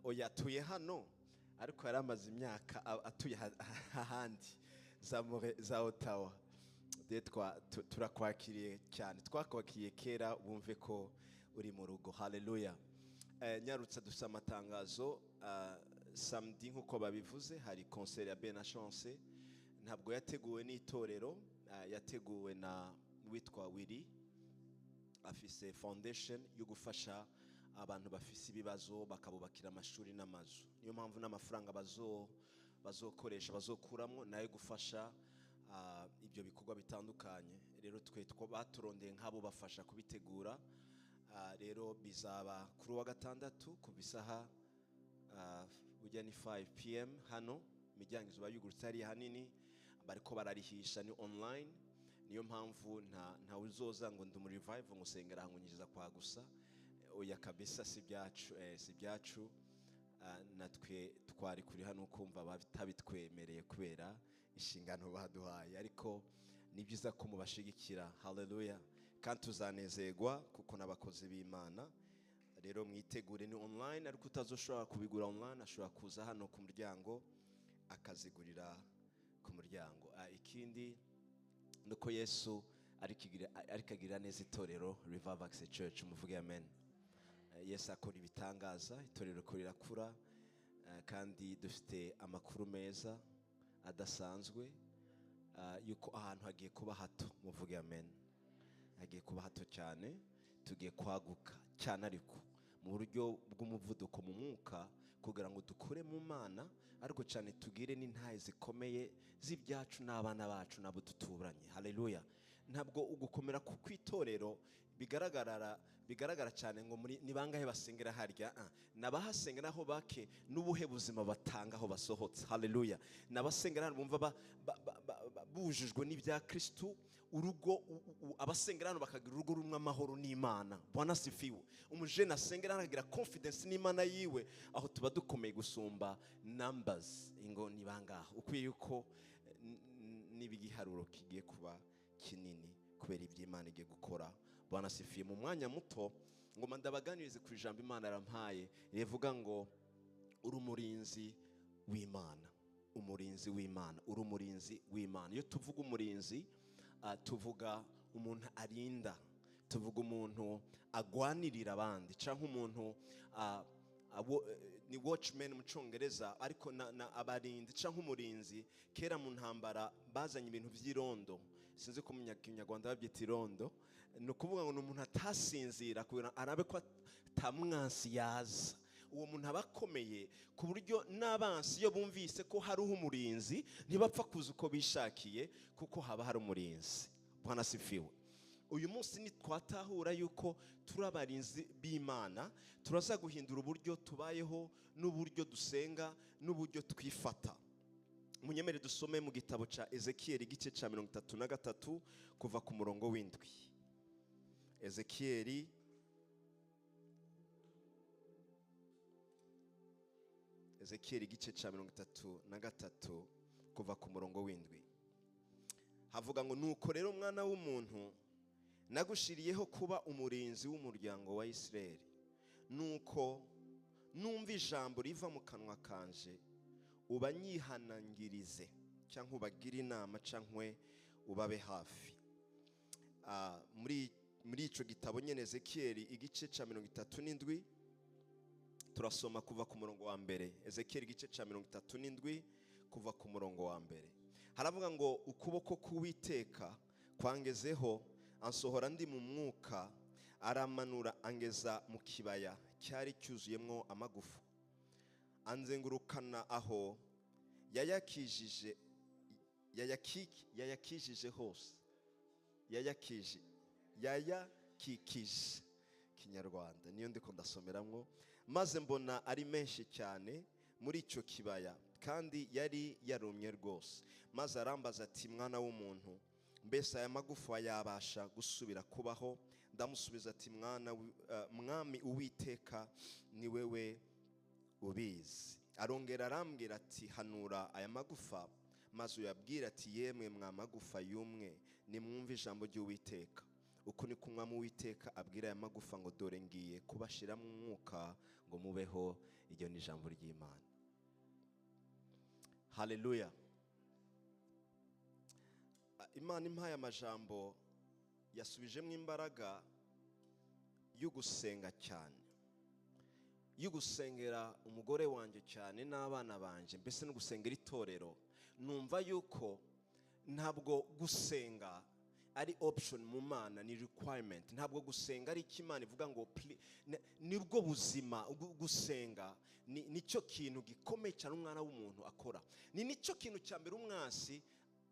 Oya, atuye hano, ariko yari amaze imyaka atuye ahandi za Ottawa. Turakwakiriye cyane, twakwakiriye kera, bumve ko uri mu rugo. Haleluya. Nyarutse dufite amatangazo. Samedi nk'uko babivuze hari concert ya Benachance. Ntabwo yateguwe n'itorero, yateguwe na witwa Willy. Afise foundation yo gufasha abantu bafise ibibazo, bakabubakira amashuri n'amazu. Niyo mpamvu n'amafaranga bazokoresha bazokuramo nayo gufasha ibyo bikorwa bitandukanye. Rero twe baturondeye nk'abo bafasha kubitegura. Rero bizaba kuri wa gatandatu ku bisaha ujya ni 5 PM hano. Imiryango izuba yugurutse hari hanini, bariko bararihisha, ni online. Niyo mpamvu nta uzoza ngo ndi mu revive ngo sengera hangunyiriza kwa gusa. Oya kabisa, si byacu. Natwe twari kuri hano kumva batabitwemereye kubera inshingano baduhaye, ariko ni byiza ko mubashigikira. Haleluya. Kandi tuzanezerwa kuko n'abakozi b'Imana. Rero mwitegure, ni online, ariko utazoshobora kubigura online ashobora kuza hano ku muryango akazigurira ku muryango. Ikindi nuko Yesu ariko agirira neza itorero Revival Access Church. Muvuge amen. Yesu akora ibitangaza, itorero ko rirakura, kandi dufite amakuru meza adasanzwe yuko ahantu hagiye kuba hato. Muvuge amen. Hagiye kuba hato cyane, tugiye kwaguka cyane ariko mu buryo bw'umuvuduko mu mwuka, kugira ngo dukure mu mana, ariko cyane tugire n'intahe zikomeye z'ibyacu n'abana bacu nabo duturanye. Haleluya. Ntabwo ugukomera ku kwitorero bigaragara cyane ngo ni bangahe basengera harya, nabahasengera aho bake n'ubuhe buzima batanga aho basohotse. Haleluya. Nabasengera bumva bujujwe n'ibya Kristo, urugo abasengera hano bakagira urugo rumwe amahoro n'Imana. Bwana sifiwe. Umujene asengera akagira confidence n'Imana yiwe, aho tuba dukomeye gusumba numbers. Ingo ni bangahe ukwiye yuko n'ibigiharuro kigiye kuba kinini kubera iby'Imana igiye gukora. Bwana sifiwe. Mu mwanya muto ngo ndabaganirize ku ijambo Imana yarampaye rivuga ngo uri umurinzi w'Imana. Umurinzi w'Imana, uri umurinzi w'Imana. Iyo tuvuga umurinzi, tuvuga umuntu arinda, tuvuga umuntu agwanirira abandi, cyangwa umuntu ni watchman mu Cyongereza, ariko na abarindi cyangwa umurinzi. Kera mu ntambara bazanye ibintu by'irondo, sinzi ko mu Kinyarwanda babyita irondo. Ni ukuvuga ngo ni umuntu atasinzira kugira arabe ko atamwansi yaza. Uwo muntu aba akomeye ku buryo n'abansi iyo bumvise ko hari umurinzi ntibapfa kuza uko bishakiye, kuko haba hari umurinzi. Bwana sifiwe. Uyu munsi nitwatahura yuko turi abarinzi b'Imana, turaza guhindura uburyo tubayeho n'uburyo dusenga n'uburyo twifata. Munyemere dusome mu gitabo cya Ezekiel igice cya 33 kuva ku murongo w'7. Ezekiel igice cya 33 kuva ku murongo w'7. Havuga ngo nuko rero mwana w'umuntu, nagushiriyeho kuba umurinzi w'umuryango wa Isirayeli. Nuko numva ijambo riva mu kanwa kanje, ubanyihanangirize cyangwa ubagire inama cyangwa ubabe hafi. Muri ico gitabo nyene Ezekiel igice cya 37 turasoma kuva ku murongo wa mbere. Ezekiel igice cya 37 kuva ku murongo wa mbere. Haravuga ngo ukuboko k'Uwiteka kwangezeho, ansohora ndi mu mwuka, aramanura angeza mu kibaya cyari cyuzuyemwo amagufa, anzengurukana aho yayakijije hose. Yayakikije Kinyarwanda niyo ndiko ndasomeramwo. Maze mbona ari menshi cyane muri icyo kibaya, kandi yari yarumye rwose. Maze arambaza ati, mwana w'umuntu, mbese aya magufa yabasha gusubira kubaho? Ndamusubiza ati, mwami Uwiteka ni wewe ubizi. Arongera arambwira ati, hanura aya magufa, maze uyabwira ati, yemwe mwa magufa yumwe, nimwumve ijambo ry'Uwiteka. Uko niko umwami Uwiteka abwira aya magufa ngo, dore ngiye kubashiramo umwuka ngo mubeho. Iryo ni ijambo ry'Imana. Haleluya. Imana impaye amajambo yasubijemo imbaraga yo gusenga cyane, yo gusengera umugore wanjye cyane n'abana banje, mbese no gusengera itorero. Numva yuko ntabwo gusenga ari option mu Mana, ni requirement. Ntabwo gusenga ari ikimana ivuga ngo nibwo buzima. Gusenga nicyo kintu gikomeye cyane umwana w'umuntu akora. Ni nicyo kintu cya mbere umwasi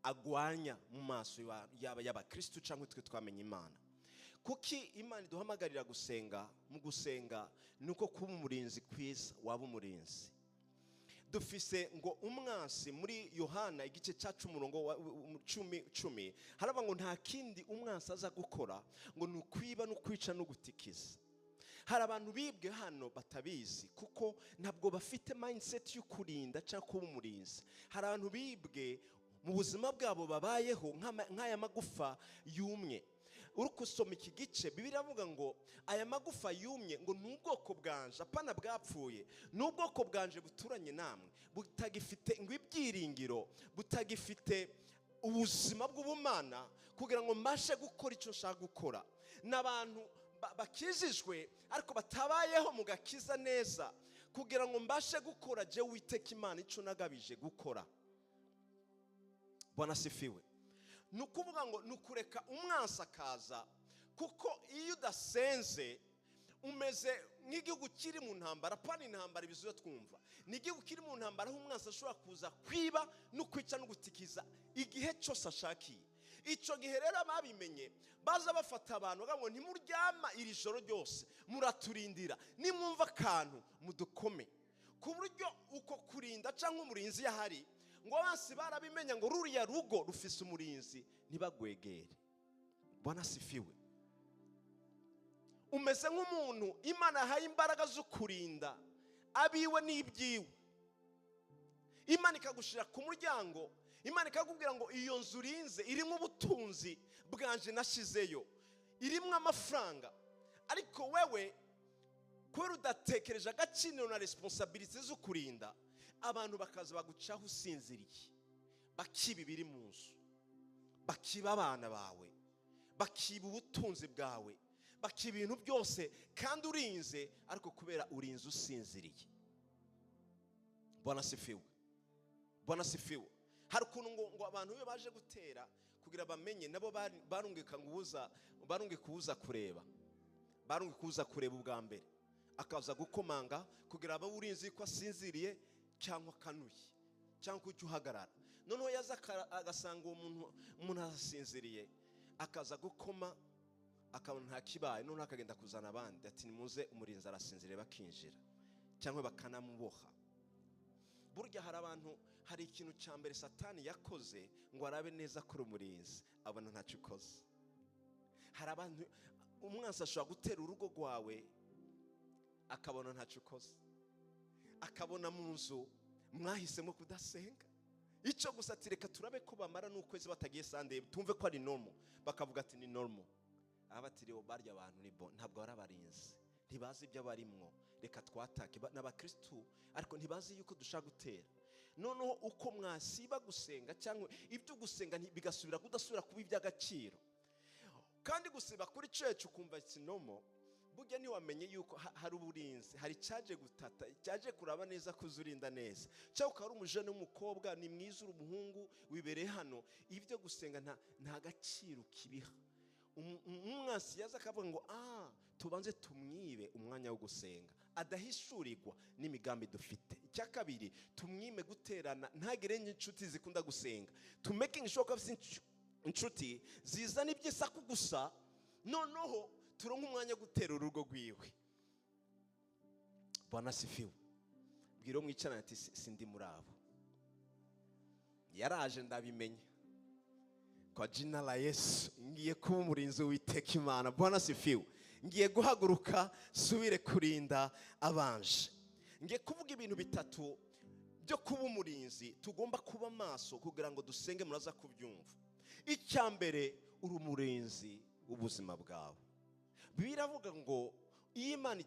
agwanya mu maso y'abakristo cyangwa twe twamenye Imana. Kuki Imana iduhamagarira gusenga? Mu gusenga nuko kuba umurinzi kwiza, waba umurinzi. Dufise ngo umwasi muri Yohana igice cya 10 haraba ngo nta kindi umwasi aza gukora ngo nukwiba no kwica no gutikiza. Hari abantu bibwe hano batabizi, kuko ntabwo bafite mindset yo kurinda cyangwa kuba umurinzi. Hari abantu bibwe mu buzima bwabo babayeho nk'aya magufa yumye. Uri kusoma iki gice, Bibiliya avuga ngo aya magufa yumye ngo ni ubwoko bwanje, apana bwapfuye, ni ubwoko bwanje buturanye namwe, butagifite ngo ibyiringiro, butagifite ubuzima bw'ubumana kugira ngo mbashe gukora icyo nshaka gukora. N'abantu bakijijwe ariko batabayeho mu gakiza neza kugira ngo mbashe gukora je Uwiteka Imana icyo nagabije gukora. Bwana asifiwe. Nukuvuga ngo nukureka umwansi akaza, kuko iyo udasenze umeze nk'igihugu kiri mu ntambara. Pani intambara ibizo twumva ni igihugu kiri mu ntambara, aho umwansi ashobora kuza kwiba no kwica no gutikiza igihe cyose ashakiye. Icyo gihe rero ababimenye baza bafata abantu ngo ntimuryama iri joro ryose, muraturindira, nimwumva akantu mudukome, ku buryo uko kurinda cyangwa umurinzi yahari ngo abansi barabimenya ngo ruriya rugo rufise umurinzi ntibagwegere. Bwana asifiwe. Umeze nk'umuntu Imana yahaye imbaraga zo kurinda abiwe n'ibyiwe. Imana ikagushira ku muryango, Imana ikakubwira ngo iyo nzu urinze irimo ubutunzi bwanje nashizeyo, irimo amafaranga, ariko wewe kubera udatekereje agaciro na responsibility zo kurinda, abantu bakaza bagucaho usinziriye, bakiba ibiri mu nzu, bakiba abana bawe, bakiba ubutunzi bwawe, bakiba ibintu byose kandi urinze, ariko kubera urinze usinziriye. Bwana asifiwe. Bwana asifiwe. Hari ukuntu ngo abantu iyo baje gutera kugira bamenye, nabo barungika kubuza kureba, barungika kubuza kureba ubwa mbere, akaza gukomanga kugira aba urinzi ko asinziriye cyangwa kanuye cyangwa kucyo uhagarara. Noneho yaza agasanga uwo umuntu asinziriye, akaza gukoma akabona nta kibaye, noneho akagenda kuzana abandi ati nimuze umurinzi arasinziriye, bakinjira cyangwa bakanamuboha. Burya hari abantu, hari ikintu cya mbere Satani yakoze ngo arabe neza kuri umurinzi, abona ntacyo ukoze. Hari abantu umwansi ashobora gutera urugo rwawe akabona ntacyo ukoze, akabona mu nzu mwahisemo kudasenga, icyo gusa ati reka turabe ko bamara n'ukwezi batagiye Sunday tumve ko ari normal, bakavuga ati ni normal. Abatiriwe barya abantu ni bo, ntabwo barabarinzi, ntibazi ibyo barimwo, reka twatake n'abakristo ariko ntibazi yuko dushaka gutera. Noneho uko mwasiba gusenga cyangwa ibyo gusenga bigasubira kudasubira kuba iby'agaciro, kandi gusiba kuri church ukumva kinomo, burya ntiwamenye yuko hari uburinzi, hari cyaje gutata, cyaje kuraba neza kuzurinda neza, cyangwa ukaba ari umujene w'umukobwa ni mwiza, uri umuhungu wibereye hano, ibyo gusenga nta gaciro kibiha. Umwansi yaza akavuga ngo tubanze tumwibe umwanya wo gusenga, adahishurirwa n'imigambi dufite. Icya kabiri, tumwime guterana, ntagire inshuti zikunda gusenga, to making sure ko inshuti zizana iby'isaku gusa, noneho turonka umwanya wo gutera urugo rwiwe. Bwana asifiwe. Bwira mwicarana ati sindi muri abo. Yaraje ndabimenya kwa jina la Yesu, ngiye kuba umurinzi w'Uwiteka Imana. Bwana asifiwe. Ngiye guhaguruka subire kurinda abanje. Ngiye kuvuga ibintu bitatu byo kuba umurinzi tugomba kuba maso kugira ngo dusenge, muraza kubyumva. Icya mbere, uri umurinzi w'ubuzima bwawe. Biravuga ngo iyo Imana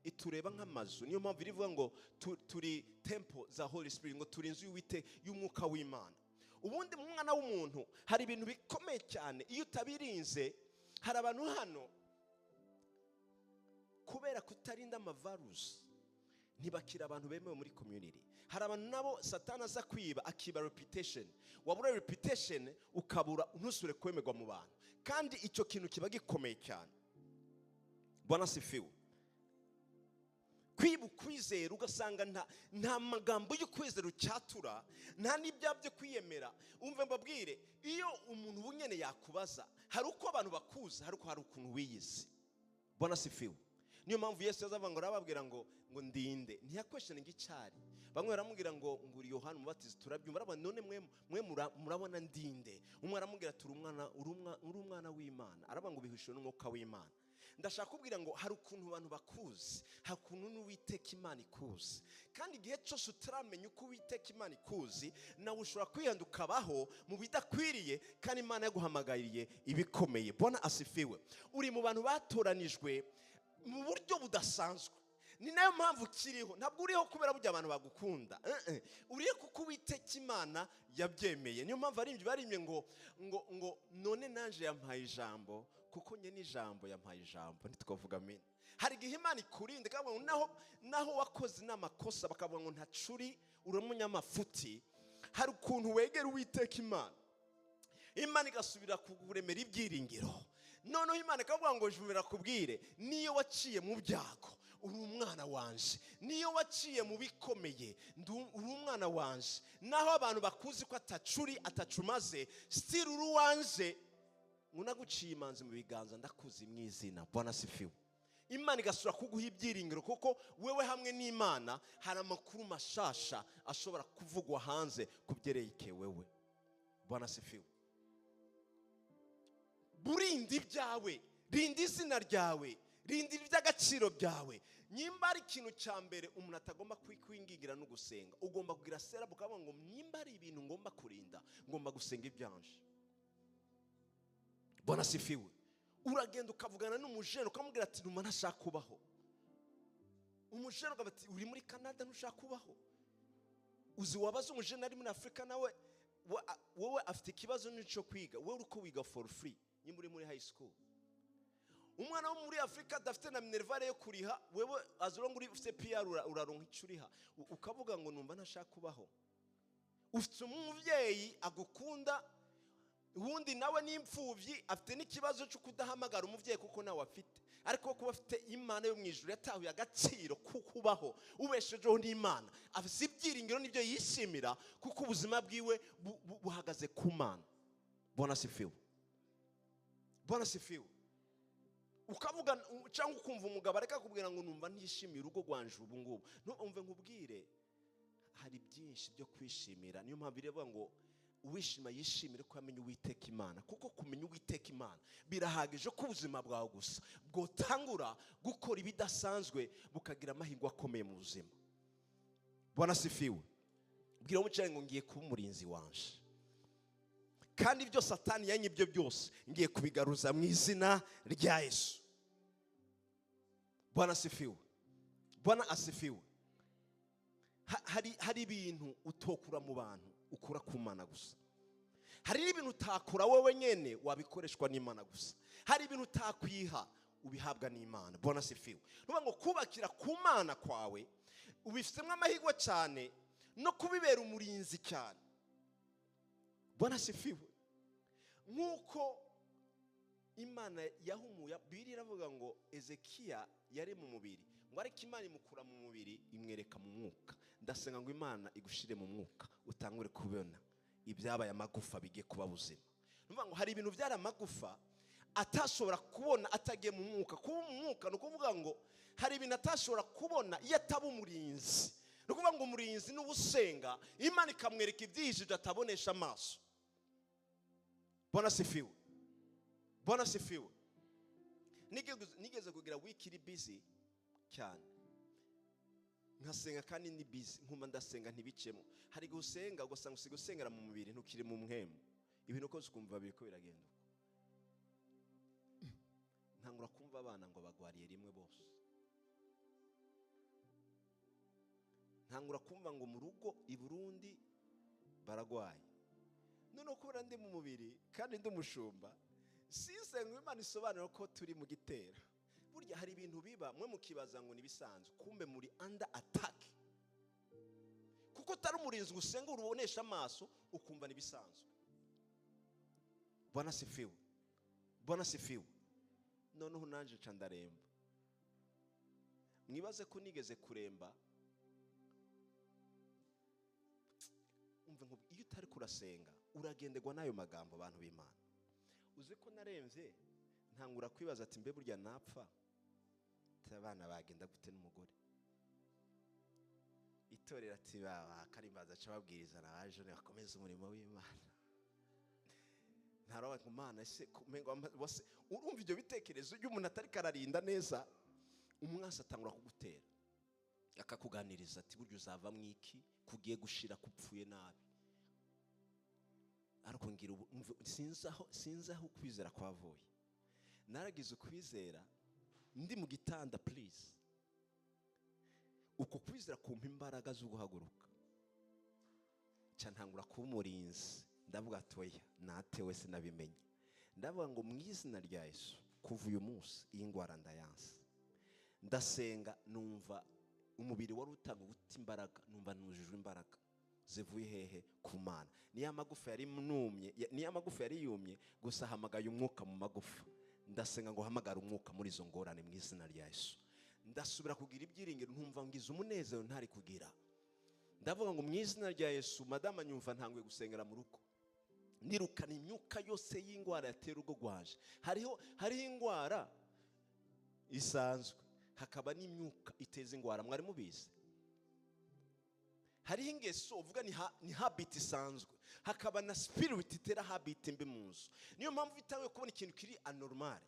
itureba nk'amazu, niyo mpamvu irivuga ngo turi temple za Holy Spirit, ngo turi inzu y'umwuka w'Imana. Ubundi mu mwana w'umuntu hari ibintu bikomeye cyane iyo utabirinze. Hari abantu hano kubera kutarinda amavirus ntibakira abantu bemewe muri community. Hari abantu nabo Satani aza kwiba, akiba reputation, wabura reputation ukabura ntusure kwemerwa mu bantu, kandi icyo kintu kiba gikomeye cyane. Bwana asifiwe. Kwiba ukwizera ugasanga nta magambo y'ukwizera ucyatura, nta n'ibya byo kwiyemera. Umve mbabwire, iyo umuntu bunyene yakubaza, hari uko abantu bakuza, hari uko hari ukuntu wiyizi. Bwana asifiwe. Niyo mpamvu Yesu yazavuga ngo arababwira ngo ndinde, ntiyakweshene ng'icyari. Bamwe baramubwira ngo uri Yohana Umubatizi, turabyumva, arabona none mwe murabona ndinde. Umwe aramubwira ati uri umwana w'Imana, aravuga ngo bihishwe n'umwuka w'Imana. Ndashaka kubwira ngo hari ukuntu abantu bakuzi, hari ukuntu n'Uwiteka Imana ikuzi, kandi igihe cyose utaramenya uko Uwiteka Imana ikuzi, nawe ushobora kwihanda ukabaho mu bidakwiriye, kandi Imana yaguhamagariye ibikomeye. Bwana asifiwe. Uri mu bantu batoranijwe mu buryo budasanzwe. ni nayo mpamvu ukiriho. Ntabwo uriho kubera burya abantu bagukunda, uriho kuko Uwiteka Imana yabyemeye. Niyo mpamvu barimye ngo none nanje yampaye ijambo kuko nye n'ijambo yampaye ijambo. Ntitwavuga amen. Hari igihe Imana ikurinde kavuga ngo naho wakoze n'amakosa bakavuga ngo ntacuri uramunyamafuti, hari ukuntu wegera Uwiteka Imana igasubira kukuremera ibyiringiro. Noneho Imana ikavuga ngo jumira kubwire, niyo waciye mu byago uri umwana wanje, niyo waciye mu bikomeye uri umwana wanje, naho abantu bakuzi ko atacuri atacumaze, still uri wanje, unaguciye imanzi mu biganza ndakuzi mu izina. Bwana sifiwe. Imana igasura kuguha ibyiringiro kuko wewe hamwe n'Imana hari amakuru mashasha ashobora kuvugwa hanze kubyerekeye wewe. Bwana sifiwe. Burindi byawe, rinda izina ryawe, rinda iby'agaciro byawe. Nyimba ari ikintu cya mbere umuntu atagomba kwingingira no gusenga, ugomba kugira sera bukavuga ngo nyimba ari ibintu ngomba kurinda, ngomba gusenga ibyanje. Bwana sifiwe. Uragenda ukavugana n'umujene ukamubwira ati numa ntashaka kubaho. Umujene ukavuga ati uri muri Canada ntushaka kubaho. Uzi wabaza umujene ari muri Afrika nawe wowe afite ikibazo n'icyo kwiga, wowe uko wiga for free nyimuri muri high school. Umwana wo muri Afrika adafite na minervare yo kuriha, wewe azurongo uri ufite PR uraronka icyo uriha, ukavuga ngo numva ntashaka kubaho. Ufite umuvyeyi agukunda, ubundi nawe n'imfuvyi afite n'ikibazo cyo kudahamagara umuvyeyi kuko nawe afite, ariko kuba afite Imana yo mwijuru yatahuye agaciro kukubaho ubeshejeho n'Imana, afite ibyiringiro n'ibyo yishimira kuko ubuzima bwiwe buhagaze ku Mana. Bwana sifiwe. Bwana sifiwe. Ukavuga cyangwa ukumva umugabo areka kubwira ngo numva ntishimiye urugo rwanje ubu ngubu, no umve nkubwire hari byinshi byo kwishimira. Niyo mpamvu birevuga ngo uwishima yishimire ko yamenye Uwiteka Imana, kuko kumenya Uwiteka Imana birahagije ko ubuzima bwawe gusa bwotangura gukora ibidasanzwe bukagira amahirwe akomeye mu buzima. Bwana sifiwe. Bwira umucaye ngo ngiye kuba umurinzi wanje, kandi ibyo Satani yanyibyo byose ngiye kubigaruza mu izina rya Yesu. Bwana sifiwe. Bwana asifiwe. Hari ibintu utokura mu bantu ukura ku Mana gusa. Hari ibintu utakura wowe nyene wabikoreshwa n'Imana gusa. Hari ibintu utakwiha ubihabwa n'Imana. Bwana sifiwe. Nuvuga ngo kubakira ku Mana kwawe ubifitemo amahirwe cyane no kubibera umurinzi cyane. Bwana sifiwe. Nkuko Imana yahumuye, Bibiliya iravuga ngo Ezekiya yari mu mubiri, ngo ariko Imana imukura mu mubiri imwereka mu mwuka. Ndasenga ngo Imana igushire mu mwuka utangure kubona ibyabaye amagufa bigiye kuba buzima. Nuvuga ngo hari ibintu byari amagufa atashobora kubona atagiye mu mwuka. Kuba mu mwuka no kuvuga ngo hari ibintu atashobora kubona iyo ataba umurinzi. No kuvuga ngo umurinzi n'ubusenga Imana ikamwereka ibyihishije atabonesha amaso. Bwana sifiwe. Bwana sifiwe. Nigeze kugira wiki iri busy cyane, nkasenga kandi ni busy, nkuma ndasenga ntibicemo. Hari gusenga ugasanga usiga usengera mu mubiri ntukiri mu mwemu, ibintu uko ukumva biriko biragenda. Ntangura kumva abana ngo bagwariye rimwe bose. Ntangura kumva ngo mu rugo i Burundi baragwaye. None kubera ndi mu mubiri kandi ndi umushumba, sisenga Imana isobanura ko turi mu gitera. Burya hari ibintu biba mwe mukibaza ngo nibisanzwe, kumbe muri under attack. Kuko tari umurinzi gusenga urubonesha amaso ukumva nibisanzwe. Bwana sifiwe. Bwana sifiwe. Noneho nanje candaremba. Mwibaze ko nigeze kuremba. Umve ngo iyo utari kurasenga uragendegwa nayo magambo abantu b'Imana. Uze ko naremvye ntangura kwibaza ati mbe burya napfa abana bagenda gute n'umugore. Itorera ati baba karimbaza cababwiriza nabaje ne bakomeza umurimo w'Imana. Ntarawa ku Mana ese kumengo bose urumva ibyo bitekerezo y'umuntu atari kararinda neza, umwasa atangura kugutera akakuganiriza ati burya uzava mwiki kugiye gushira kupfuye nabi. Ariko ngira sinzaho kwizera kwavuye. Naragize ukwizera ndi mu gitanda please. uko kwizera kumpa imbaraga zo guhaguruka ntangura kuba umurinzi. Ndavuga atoya natewe sinabimenye. Ndavuga ngo mu izina rya Yesu kuva uyu munsi iyi ndwara ndayanse. Ndasenga numva umubiri wari utanga guta imbaraga, numva nujujwe imbaraga zivuye hehe ku Mana. Niya magufa yari numye, niya magufa yari yumye, gusa hamagaye umwuka mu magufa. Ndasenga ngo hamagara umwuka muri izo ngorane mu izina rya Yesu. Ndasubira kugira ibyiringiro, ntumva ngize umunezero ntari kugira. Ndavuga ngo mu izina rya Yesu, madama nyumva ntangwe gusengera mu rugo. Nirukana imyuka yose y'indwara yatera urugo rwaje. Hariho indwara isanzwe, hakaba n'imyuka iteza indwara. Mwari mubizi? Hariho ingeso uvuga ni habit isanzwe, hakaba na spirit itera habit mbi mu nzu. Niyo mpamvu bitawe kubona ikintu kiri anormal.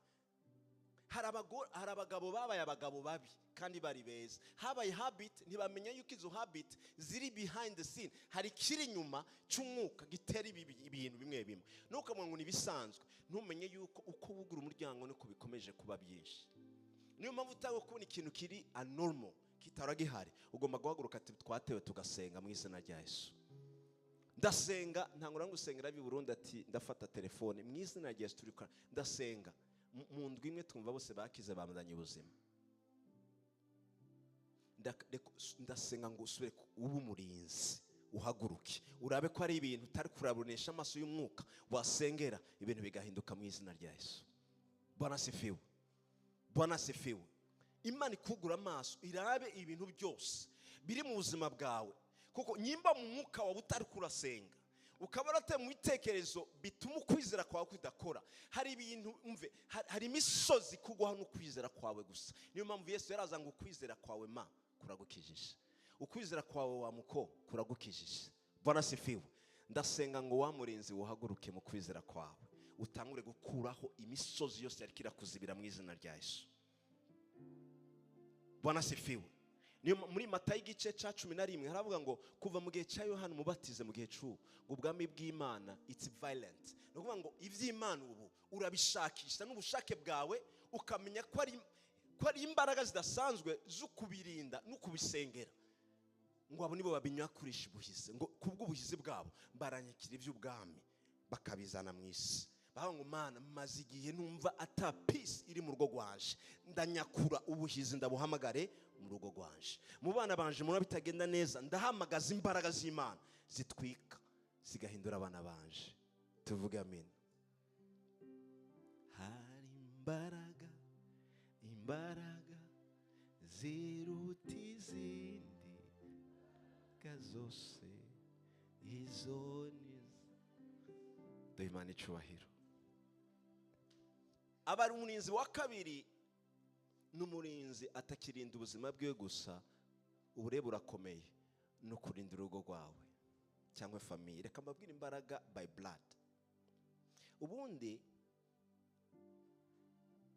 Hari abagabo babaye abagabo babi kandi bari beza. Habaye habit, ntibamenya yuko izo habit ziri behind the scene. Hari kiri nyuma cy'umwuka gitera ibintu bimwe bimwe. Nuko ngo nibisanzwe, ntumenye yuko uko wugura umuryango niko bikomeje kuba byinshi. Niyo mpamvu utawe kubona ikintu kiri anormal kitara gihari, ugomba guhaguruka ati twatewe tugasenga mu izina rya Yesu. Ndasenga, ntangura ngusengera bi Burundi ati ndafata telefone mu izina rya Yesu turikora. Ndasenga mu ndwi imwe twumva bose bakize bamudanye ubuzima. Ndasenga ngo usubire ubu umurinzi, uhaguruke urabe ko ari ibintu utari kurabunesha amaso y'umwuka, wasengera ibintu bigahinduka mu izina rya Yesu. Bwana sifiwe, Bwana sifiwe. Imana ikugura amaso irabe ibintu byose biri mu buzima bwawe, kuko nyimba mu mwuka wawe utari kurasenga, ukaba urate mu bitekerezo bituma ukwizera kwawe kudakora. Hari ibintu umve, hari imisozi kugwaho no kwizera kwawe gusa. Niyo mpamvu Yesu yaraza ngo ukwizera kwawe kuragukijije, ukwizera kwawe wa muko kuragukijije. Bwana sifiwe. Ndasenga ngo wamurinzi uhaguruke mu kwizera kwawe, utangure gukuraho imisozi yose yari kirakuzibira mu izina rya Yesu. Bwana sifiwe. Niyo muri Matayo igice cya 11 haravuga ngo kuva mu gihe cya Yohana umubatize mu gihe cy'ubu ubwami bw'Imana it's violent. No kuvuga ngo ivy'Imana ubu urabishakisha n'ubushake bwawe, ukamenya ko ari imbaraga zidasanzwe zo kubirinda no kubisengera. Ngo abo nibo babinyakurisha ubuhizi, ngo kubw'ubuhizi bwabo baranyakira iby'ubwami bakabizana mu isi. Baho ngo Mana maze igihe numva ata peace iri mu rugo rwanje, ndanyakura ubuhizi ndabuhamagare mu rugo rwanje. Mu bana banje mura bitagenda neza, ndahamagaza imbaraga z'Imana zitwika zigahindura abana banje. Tuvuge amen. Hari imbaraga ziruta izindi gazose izoni. Do Imana icubahiro. Abari umurinzi wa kabiri n'umurinzi atakirinda ubuzima bwiwe gusa, uburebe burakomeye no kurinda urugo rwawe cyangwa family. Reka mbabwire imbaraga by blood. Ubundi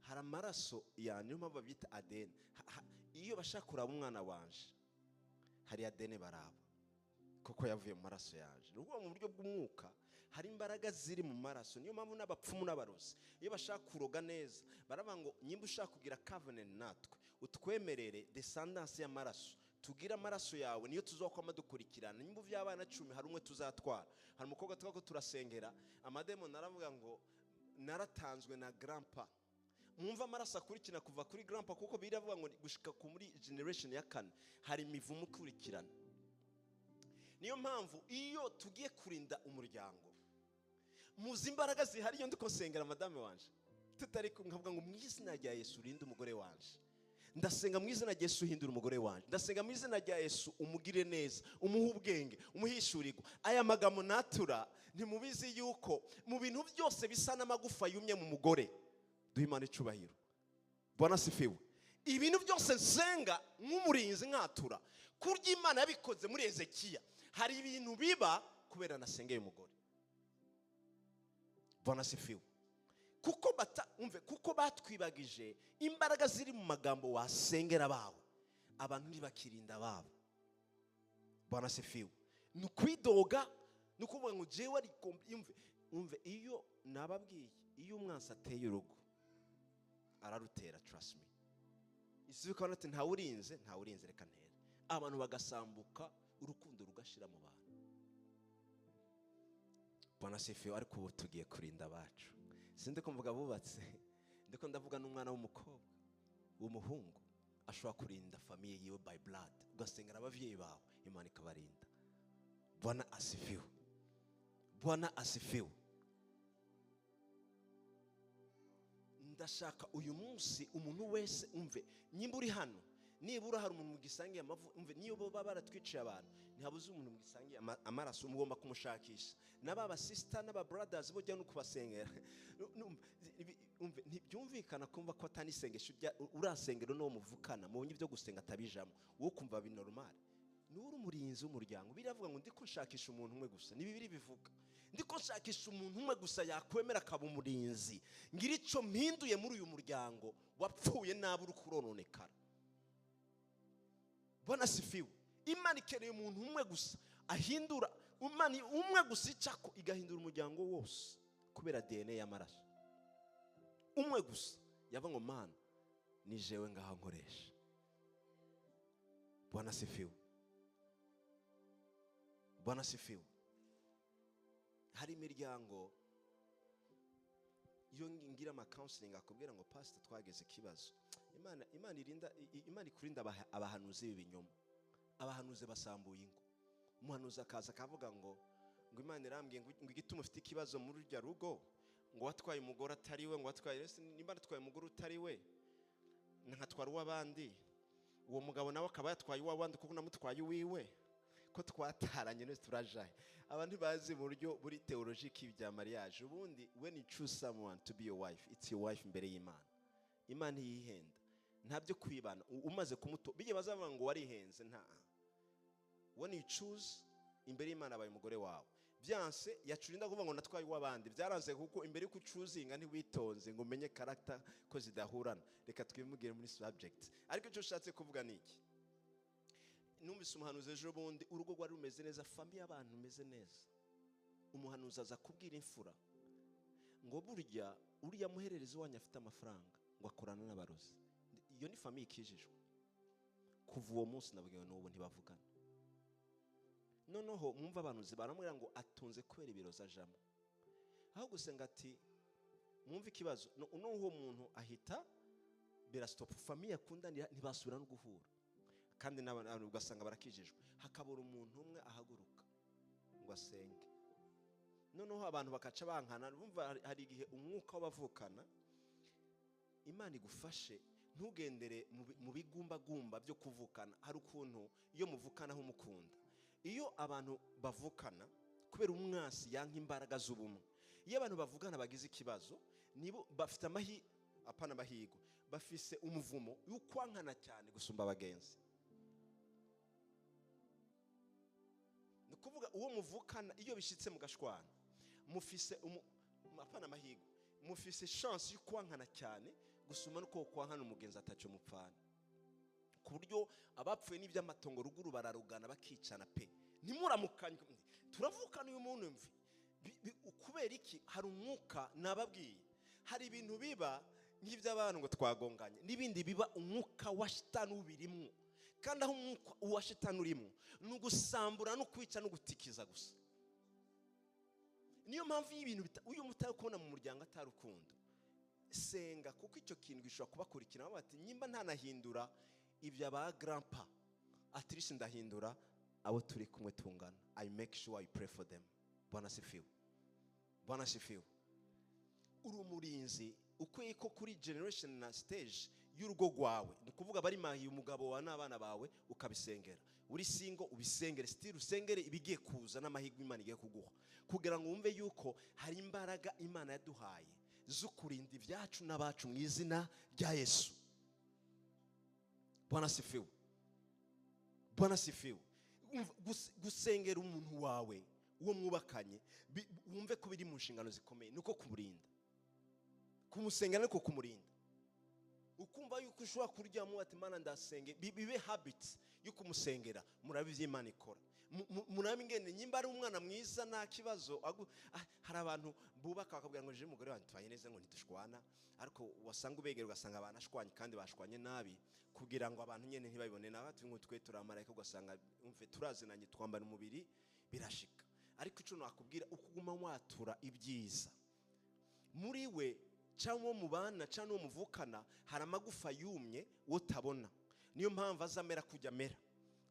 hari amaraso ya niyo mpamvu babyita ADN. Iyo bashaka kuraba umwana wanje hari ADN baraba kuko yavuye mu maraso yanje. N'ubwo mu buryo bw'umwuka hari imbaraga ziri mu maraso. Niyo mpamvu n'abapfumu n'abarozi iyo bashaka kuroga neza baravuga ngo nyimba ushaka kugira covenant natwe utwemerere descendance y'amaraso, tugira amaraso yawe niyo tuzokwama dukurikirana. Nyimba by'abana 10 hari umwe tuzatwara. Hari umukobwa twako turasengera, amademo naravuga ngo naratanzwe na grandpa. Mwumva amaraso akurikirana kuva kuri grandpa, kuko biravuga ngo gushika ku muri generation ya 4 hari imivumo ukurikirana. Niyo mpamvu iyo tugiye kurinda umuryango, muzi imbaraga zihari. Iyo ndiko sengera madame wanje tutari nkavuga ngo mu izina rya Yesu urinde umugore wanje, ndasenga mu izina rya Yesu uhindura umugore wanje, ndasenga mu izina rya Yesu umugire neza, umuhe ubwenge, umuhishurirwa. Aya magambo natura ntimubizi yuko mu bintu byose bisa n'amagufa yumye mu mugore. Duhe Imana icubahiro. Bwana sifiwe. Ibintu byose nsenga nk'umurinzi nkatura kurya Imana yabikoze muri Ezekiya. Hari ibintu biba kubera nasengeye umugore. Bwana sifiwe. Kuko batwibagije imbaraga ziri mu magambo wasengera bawe, abantu ntibakirinda babo. Bwana sifiwe. Nukwidoga nukuvuga ngo jewe ari umve iyo nababwiye, iyo umwansi ateye urugo ararutera, trust me. Isi ukabona ati ntawurinze reka ntere. abantu bagasambuka, urukundo rugashira mu bantu. Bwana sifiwe. Ariko ubu tugiye kurinda abacu. Sinde ko mvuga bubatse, ndiko ndavuga n'umwana w'umukobwa w'umuhungu ashobora kurinda famiye yiwe by blood, ugasengera abavyeyi bawe, Imana ikabarinda. Bwana asifiwe. Bwana asifiwe. Ndashaka uyu munsi umuntu wese umve, nyimba uri hano, nibura hari umuntu mugisangiye amavu, umve niyo bo baba baratwiciye abantu, ntihabuze umuntu mugisangiye amaraso, mugomba kumushakisha. N'aba sister n'aba brothers bo jya no kubasengera. Umve ntibyumvikana kumva ko atani sengesho urasengero no muvukana mubonye ibyo gusenga atabijamo, wo kumva bi normal. Nuri umurinzi w'umuryango. Biravuga ngo ndiko nshakisha umuntu umwe gusa, ni Bibiri bivuga. Ndiko nshakisha umuntu umwe gusa yakwemera akaba umurinzi, ngira ico mpinduye muri uyu muryango wapfuye nabi uri kurononekara. Bwana sifiwe. Imana ikeneye umuntu umwe gusa ahindura, umani umwe gusa icako igahindura umuryango wose kubera DNA y'amaraso. Umwe gusa yava ngo mana ni jewe ngaha nkoresha. Bwana sifiwe. Bwana sifiwe. Hari imiryango iyo ngira ama counseling akubwira ngo pastor twageze ikibazo, Imana ikurinda abahanuzi b'ibinyoma. Abahanuzi basambuye ingo. Umuhanuzi akaza akavuga ngo Imana irambwiye ngo igituma ufite ikibazo muri rya rugo, ngo watwaye umugore atari we, ngo watwaye nimba natwaye umugore utari we nkatwara uw'abandi, uwo mugabo nawe akaba yatwaye uw'abandi kuko namutwaye uwiwe, ko twataranye nese turajaye. Abantu bazi mu buryo buri theologique bya mariage. Ubundi when you choose someone to be your wife, it's your wife imbere y'Imana. Imana yihenda ntabyo kwibana. Umaze kumuto bije bazavuga ngo warihenze, nta. When you choose imbere y'Imana abaye umugore wawe. Byanse yacurinda kuvuga ngo natwaye uw'abandi, byaranze kuko imbere y'uko choosing ntiwitonze ngo umenye character ko zidahurana. Reka twimugire muri subject. Ariko cyo ushatse kuvuga niki? Numvise umuhanuzi ejo bundi, urugo rwari rumeze neza, famiye abantu imeze neza. Umuhanuzi aza kubwira imfura ngo burya uriya muhererezi wanyu afite amafaranga ngo akorana n'abarozi. Iyo ni famiye ikijijwe. Kuva uwo munsi nabwiwe n'ubu ntibavugana. Noneho mwumva abanuzi baramubwira ngo atunze kubera ibirozi ajamo. Aho gusenga ati mwumva ikibazo, uwo muntu ahita bera stop, famiye akundanira ntibasubira no guhura. Kandi n'abantu ugasanga barakijijwe, hakabura umuntu umwe ahaguruka ngo asenge. Noneho abantu bakaca bankana. Bumva hari igihe umwuka w'abavukana, Imana igufashe ntugendere mu bigumbagumba byo kuvukana. Hari ukuntu iyo muvukana aho mukunda, iyo abantu bavukana kubera umwasi yanka imbaraga z'ubumwe, iyo abantu bavugana bagize ikibazo, nibo bafite apana bahigo, bafise umuvumo y'ukwankana cyane gusumba abagenzi. Nukuvuga uwo muvukana iyo bishitse mu gashwana, mufise apana mahigo, mufise chance yo kwankana cyane gusuma nuko kwankana umugenzi ataco mupfana. Ku buryo abapfuye n'iby'amatongo ruguru bararugana bakicana pe. Ntimuramukanye turavukana uyu muntu mvi. Kubera iki? Hari umwuka nababwiye. Hari ibintu biba nk'iby'abantu ngo twagonganye, n'ibindi biba umwuka wa shitani ubirimwo. Kandi aho umwuka wa shitani urimo n'ugusambura no kwica no gutikiza gusa. Niyo mpamvu y'ibintu uyu mutaye kubona mu muryango atarukundo. Senga kuko icyo kintu gishobora kubakurikira bati nyimba ntanahindura ibya ba grandpa, at least ndahindura abo turi kumwe tungana. I make sure I pray for them. Bwana sifiwe. Bwana sifiwe. Uri umurinzi ukwiye ko kuri generation na stage y'urugo rwawe, nukuvuga bari mahiye umugabo wa n'abana bawe ukabisengera. Uri single ubisengere, still usengere ibigiye kuza n'amahirwe Imana igiye kuguha, kugira ngo wumve yuko hari imbaraga Imana yaduhaye zo kurinda ibyacu n'abacu mu izina rya Yesu. Bwana sifiwe. Bwana sifiwe. Gusengera umuntu wawe uwo mwubakanye, wumve ko biri mu nshingano zikomeye, nuko kumurinda. Kumusengera nuko kumurinda. Ukumva yuko ushobora kuryamo ati Mana ndasenge, bibe habits yo kumusengera. Murabizi Imana ikora. murame ingene nyimba ari umwana mwiza nta kibazo. Hari abantu bubaka bakabwira ngo je umugore wanjye tubanye neza ngo ntidushwana, ariko wasanga ubegera ugasanga abanashwanye kandi bashwanye nabi kugira ngo abantu nyene ntibabibone nawe ati ngo twe turamarayika, ugasanga umve turazinanye twambara umubiri birashika. Ariko ico nakubwira ukuguma watura ibyiza muri we cyangwa mu bana cyangwa muvukana, hari amagufa yumye wotabona, niyo mpamvu azamera kujya mera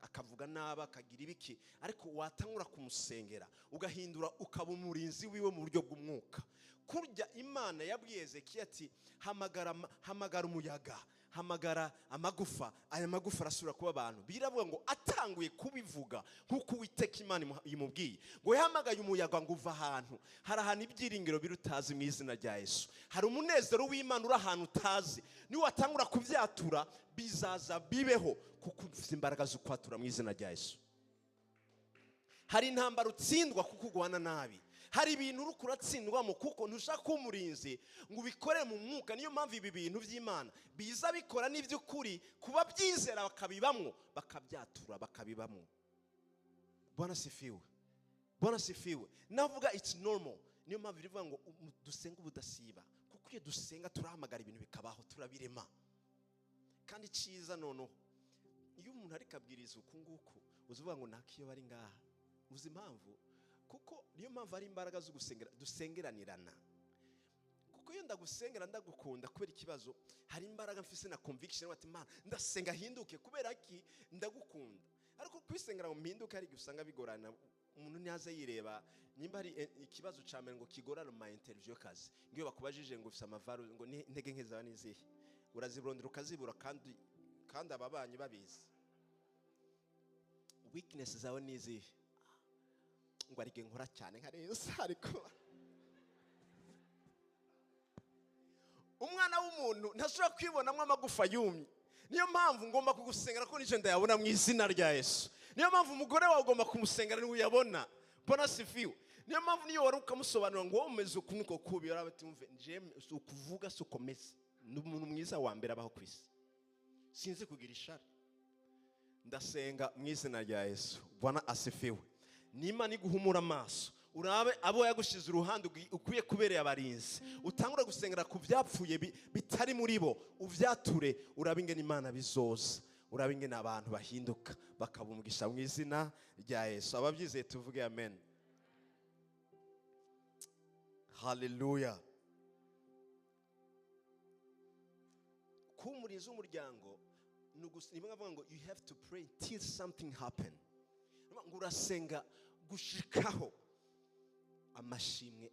akavuga naba akagira ibiki, ariko watangura kumusengera ugahindura ukaba umurinzi wiwe mu buryo bw'umwuka. Kurya Imana yabwiye Ezekiya ati hamagara umuyaga, hamagara amagufa, aya magufa arasubira kuba abantu. Biravuga ngo atanguye kubivuga nk'uko Uwiteka Imana imubwiye ngo yahamagaye umuyaga ngo uva ahantu, hari ahantu ibyiringiro birutazi mu izina rya Yesu. Hari umunezero w'Imana uri ahantu utazi, ni watangura kubyatura bizaza bibeho kuko ufite imbaraga zo kwatura mu izina rya Yesu. Hari intambara utsindwa kuko ugwana nabi, hari ibintu uri kuratsindwamo kuko ntushaka umurinzi ngo ubikore mu mwuka. Niyo mpamvu ibi bintu by'Imana biza bikora n'iby'ukuri kuba byizera bakabibamwo, bakabyatura bakabibamwo. Bwana sifiwe, Bwana sifiwe. Navuga it's normal. Niyo mpamvu bivuga ngo dusenga ubudasiba, kuko iyo dusenga turahamagara ibintu bikabaho, turabirema. Kandi cyiza noneho iyo umuntu ari kabwiriza uku nguku uzuvuga ngo nakiyo bari ngaha, uzi impamvu? Kuko niyo mpamvu ari imbaraga zo gusengera, dusengeranirana. Kuko iyo ndagusengera ndagukunda kubera ikibazo, hari imbaraga mfise na conviction ati Mana ndasenga hinduke kubera ki ndagukunda. Ariko kwisengera ngo mpinduke hari gusanga bigorana, umuntu nyaze yireba. Nimba hari ikibazo cyane ngo kigorana mu interview kazi, ngiyo bakubajije ngo ufise amavaru ngo intege nke zawe nizihe, urazirondera ukazibura kandi ababanyi babizi. Weakness zawe nizihe, ngo arige nkora cyane nka Yesu. Ariko umwana w'umuntu ntashobora kwibonamo amagufa yumye. Niyo mpamvu ngomba kugusengera ko nije ndayabona mu izina rya Yesu. Niyo mpamvu umugore wawe ugomba kumusengera ni uyabona. Bwana sifiwe. Niyo mpamvu niyo wari ukamusobanura ngo umeze ukuniko kubi yarabati umve nje ukuvuga sukomeze n'umuntu mwiza wa mbere abaho kwisi. Sinzi kugira ishari. Ndasenga mu izina rya Yesu. Bwana asifiwe. N'Imana iguhumura amaso, urabe abo yagushize uruhande ukwiye kubereye abarinzi, utangura gusengera ku byapfuye bitari muri bo, uvyature, urabe ingene Imana bizoza, urabe ingene abantu bahinduka bakabumugisha mu izina rya Yesu. Ababyizeye tuvuge amen. Hallelujah. Kumuriza umuryango niba ngavuga ngo you have to pray till something happen. Ngo urasenga gushikaho amashimwe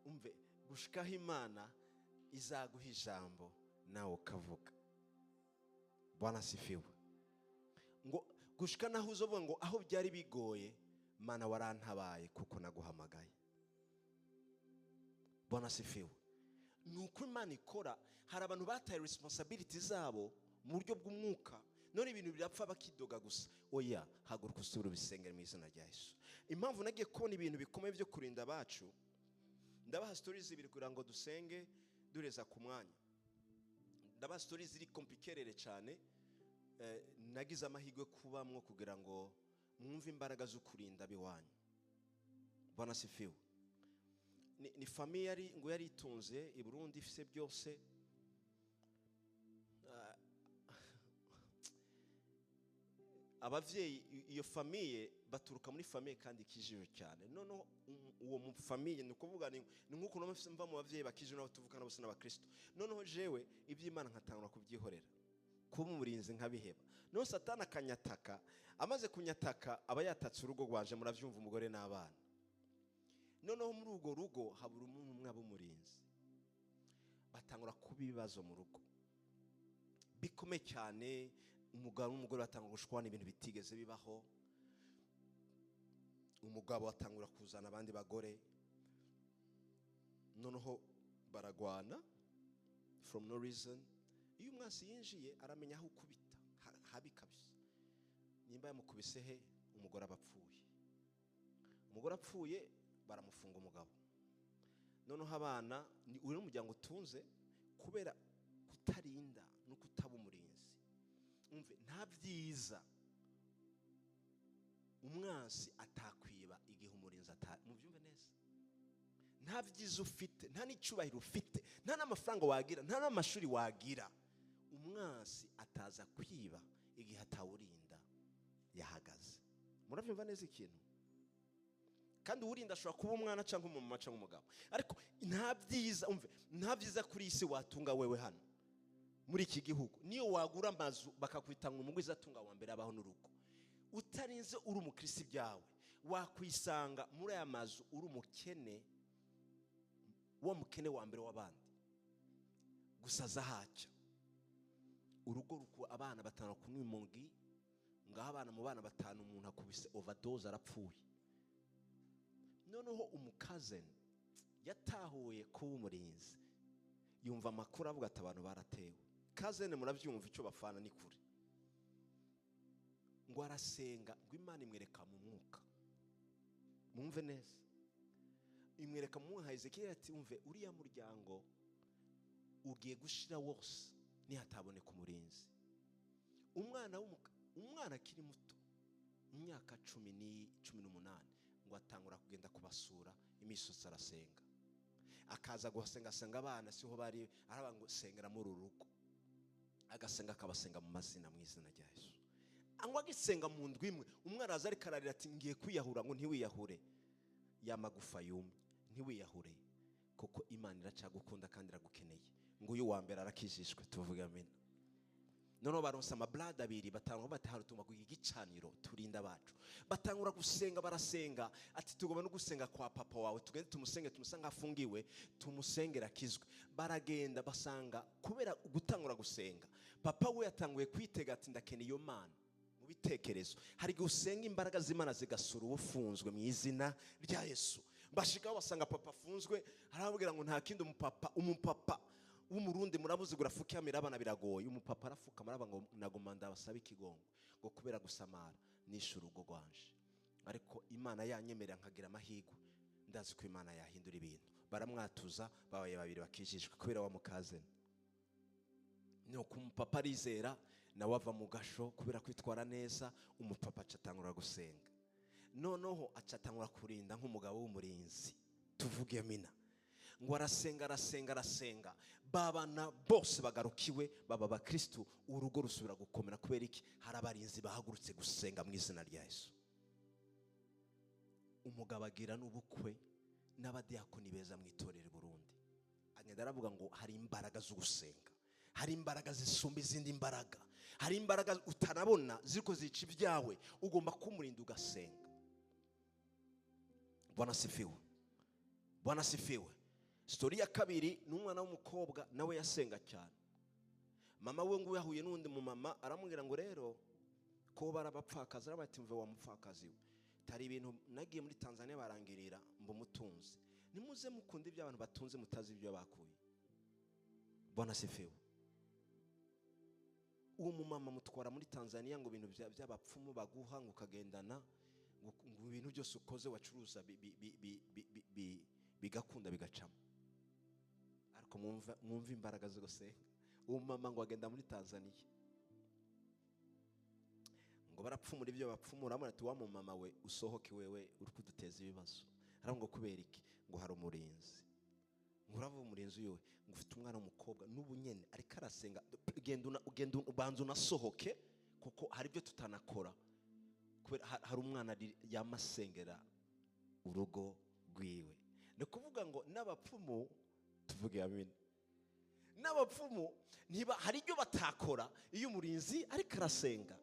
umve, gushikaho Imana izaguha ijambo nawe ukavuga. Bwana sifiwe. Ngo gushika naho uzovuga ngo aho byari bigoye Mana warantabaye kuko naguhamagaye. Bwana sifiwe. Nuko Imana ikora. Hari abantu bataye responsibility zabo mu buryo bw'umwuka, none ibintu birapfa bakidoga gusa. Oya, haguruka usubira ubisengera mu izina rya Yesu. Impamvu nagiye kubona ibintu bikomeye byo kurinda abacu, ndabaha stories zibiri kugira ngo dusenge dureza ku mwanya. Ndabaha stories ziri complicated cyane, nagize amahirwe kubamwo kugira ngo mwumve imbaraga zo kurinda biwanyu. Bwana sifiwe. Ni famille ngo yari itunze i Burundi ifise byose. Abavyeyi iyo famille baturuka muri famille kandi kijije cyane. Noneho uwo mu famille nukuvuga ni nkuko no mva mu bavyeyi bakije nabo tuvukana bose n'abakristo. Noneho jewe iby'Imana nkatangura kubyihorera, kuba umurinzi nkabiheba. No Satani akanyataka, amaze kunyataka aba yatatse urugo rwanje, muravyumva umugore n'abana. Noneho muri urwo rugo habura umuntu umwe abumurinzi, batangura kubibazo mu rugo bikomeye cyane. Umugabo n'umugore batangura gushwana ibintu bitigeze bibaho. Umugabo atangura kuzana abandi bagore, noneho baragwana from no reason. Iyo umwasi yinjiye aramenya aho ukubita habi kabisa. Nimba yamukubise he, umugore abapfuye. Umugore apfuye baramufunga umugabo. Noneho abana ni uri umuryango utunze kubera kutarinda no kutaba umurinzi. Umve nta byiza umwansi atakwiba igihe umurinzi mubyumve neza. Nta byiza ufite, nta n'icyubahiro ufite, nta n'amafaranga wagira, nta n'amashuri wagira, umwansi ataza kwiba igihe atawurinda yahagaze. Murabyumva neza ikintu? Kandi uwurinda ashobora kuba umwana cyangwa umumama cyangwa umugabo, ariko nta byiza, umve, nta byiza kuri isi watunga wewe hano muri iki gihugu. Niyo wagura amazu bakakwita ngo umugwiza atunga wa mbere abaho n'urugo, utarinze uri umukristo byawe wakwisanga muri aya mazu uri umukene, wa mukene wa mbere w'abandi. Gusaza haca urugo ruko abana batanu kunywa imongi, ngaho abana mu bana batanu umuntu akubise overdose arapfuye. Noneho umukazeni yatahuye kuba umurinzi, yumva amakuru avuga ati abantu baratewe. Kazene murabyumva icyo bafana ni kure, ngo arasenga ngo Imana imwereka mu mwuka. Mumve neza, imwereka mu mwuka. Hezekiya ati umve, uriya muryango ugiye gushira wose nihataboneka umurinzi. Umwana akiri muto, imyaka 18 ngo atangura kugenda kubasura imisozi arasenga. Akaza gusenga asenga abana siho bari, araba ngo sengera muri urugo, agasenga akabasenga mu mazina, mu izina rya Yesu. Angwa gisenga mu ndwi imwe, umwana aza ari kararira ati ngiye kwiyahura. Ngo ntiwiyahure, yamagufa yumye, ntiwiyahure kuko Imana iracagukunda kandi iragukeneye. Ngo uyu wa mbere arakijishwe, tuvuga amen. Noneho baronsa amablada abiri, batangura batahara tuma ku gicaniro turinda bacu, batangura gusenga, barasenga ati tugomba no gusenga kwa papa wawe, tugende tumusenge, tumusanga afungiwe, tumusengera akizwe. Baragenda basanga kubera gutangura gusenga, papa we yatanguye kwitega ati ndakeneye iyo Mana mu bitekerezo. Hari gusenga imbaraga z'Imana zigasura ubufunzwe mu izina rya Yesu. Bashikaho basanga papa afunzwe, arababwira ngo nta kindi umupapa w'umurundi murabuze gurafukamira abana biragoye. Umupapa arafuka maraba ngo nagoma ndabasaba ikigongo ngo kubera gusamara nishe urugo rwanje, ariko Imana yanyemerera nkagira amahigwe, ndazi ko Imana yahindura ibintu. Baramwatuza, babaye babiri bakijishwe kubera wa mukazeni. Nuko umupapa arizera nawe ava mu gasho kubera kwitwara neza. Umupapa acatangura gusenga, noneho acatangura kurinda nk'umugabo w'umurinzi, tuvuge amina. Ngo arasenga, babana bose bagarukiwe, baba bakristo, urugo rusubira gukomera. Kubera iki? Hari abarinzi bahagurutse gusenga mu izina rya Yesu. Umugabo agira n'ubukwe n'abadiakoni beza mu itorero Burundi. Agenda aravuga ngo hari imbaraga zo gusenga, hari imbaraga zisumba izindi mbaraga, hari imbaraga utanabona ziriko zica ibyawe, ugomba kumurinda ugasenga. Bwana sifiwe, Bwana sifiwe. Story ya kabiri n'umwana w'umukobwa nawe yasenga cyane. Mama we ngo yahuye n'undi mu mama, aramubwira ngo rero ko barabapfakaza, arabati mve wa mupfakazi we, tari ibintu nagiye muri Tanzania barangirira mbo mutunzi, nimuze mukunda ibyo abantu batunze mutazi ibyo bakuye. Bwana sifiwe. Uwo mu mama mutwara muri Tanzania ngo ibintu by'abapfumu baguha ngo ukagendana, ngo ibintu byose ukoze wacuruza bigakunda bigacamo. Ariko mwumva imbaraga zo gusenga. Uwo mama ngo agenda muri Tanzania, ngo barapfumura ibyo bapfumura, amara ati wa mu mama we usohoke wewe uri kuduteza ibibazo. Aravuga ngo kubera iki? Ngo hari umurinzi. Ngurava umurinzi uyowe ngo ufite umwana w'umukobwa n'ubunyene ariko arasenga, ugenda ubanza unasohoke kuko hari ibyo tutanakora. Kubera hari umwana yamasengera urugo rwiwe. No kuvuga ngo n'abapfumu, tuvuge amen, n'abapfumu ntiba hari ibyo batakora iyo umurinzi ariko arasenga.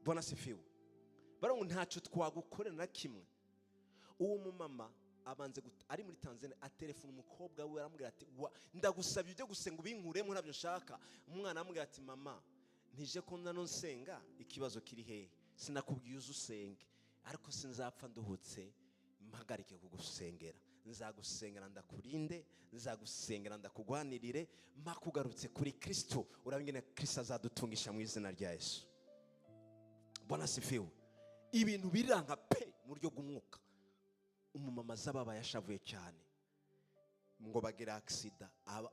Bwana sifiwe. Barongo ntacyo twagukorera na kimwe. Uwo mu mama abanze ari muri Tanzania atelefona umukobwa we, aramubwira ati ndagusabye ibyo gusenga ubinkuremo ntabyo nshaka. Umwana amubwira ati mama ntije ko nano nsenga, ikibazo kiri hehe? Sinakubwiye uzusenge, ariko sinzapfa nduhutse mpagarike kugusengera. Nzagusengera ndakurinde, nzagusengera ndakugwanirire, makugarutse kuri Kristo. Urabingene Kristo azadutungisha mu izina rya Yesu. Bwana sifiwe. Ibintu biranga pe mu ryo gumwuka. Umumama z'ababa yashavuye cyane, ngo bagira accident.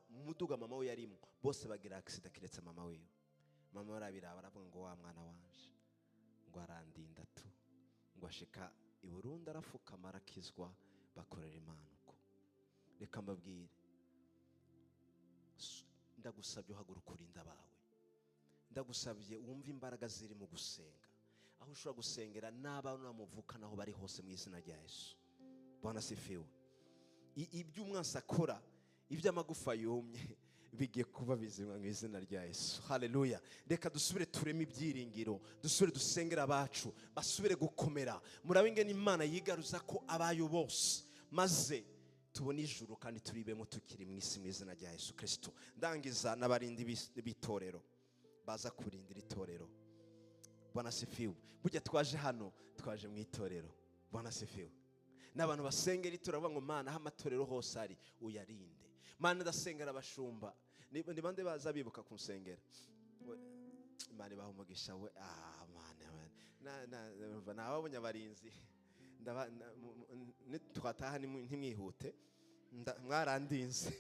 Umuduga mama we yarimo bose bagira accident kiretse mama we. Mama arabira baravuga ngo wa mwana wanje ngo arandinda tu, ashika i Burundi arafukama arakizwa, bakorera Imana uko. Reka mbabwire, ndagusabye uhaguruka urinda abawe, ndagusabye wumve imbaraga ziri mu gusenga, aho ushobora gusengera n'abana muvukana aho bari hose mu izina rya Yesu. Bwana sifiwe. Ibyo umwansi akora, iby'amagufa yumye bigiye kuba bizima mu izina rya Yesu. Haleluya. Reka dusubire tureme ibyiringiro, dusubire dusengera abacu basubire gukomera. Murabe ingene Imana yigaruza ko abayo bose, maze tubone ijuru kandi turibemo tukiri mu isi mu izina rya Yesu Kristo. Ndangiza n'abarindi b'itorero baza kurindira itorero. Bwana sifiwe. Burya twaje hano, twaje mu itorero. Bwana sifiwe. N'abantu basengera itorero bavuga ngo Mana, aho amatorero hose ari uyarinde. Mana, ndasengera abashumba. Ni bande baza bibuka kunsengera? Imana ibaha umugisha we. Mana, nababonye abarinzi. Twataha ntimwihute, mwarandinze.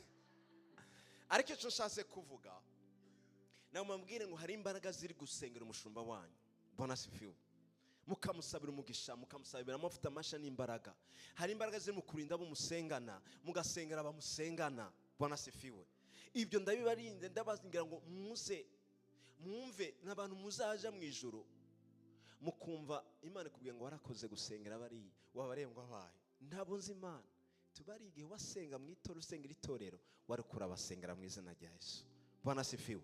Ariko icyo nshatse kuvuga, namubwire ngo hari imbaraga ziri gusengera umushumba wanyu. Bwana sifiwe. Mukamusabira umugisha, mukamusabira amavuta masha n'imbaraga. Hari imbaraga ziri mu kurinda abo musengana, mugasengera abamusengana. Bwana sifiwe. Ibyo ndabibarinde, ndabazingira ngo mwumve n'abantu muzaja mu ijuru mukumva Imana ikubwiye ngo warakoze gusengera bari wabarengwa bayo. Ntabo nzi Imana, tubari igihe wasenga mu itorero, usengera itorero, warukura abasengera mu izina rya Yesu. Bwana sifiwe.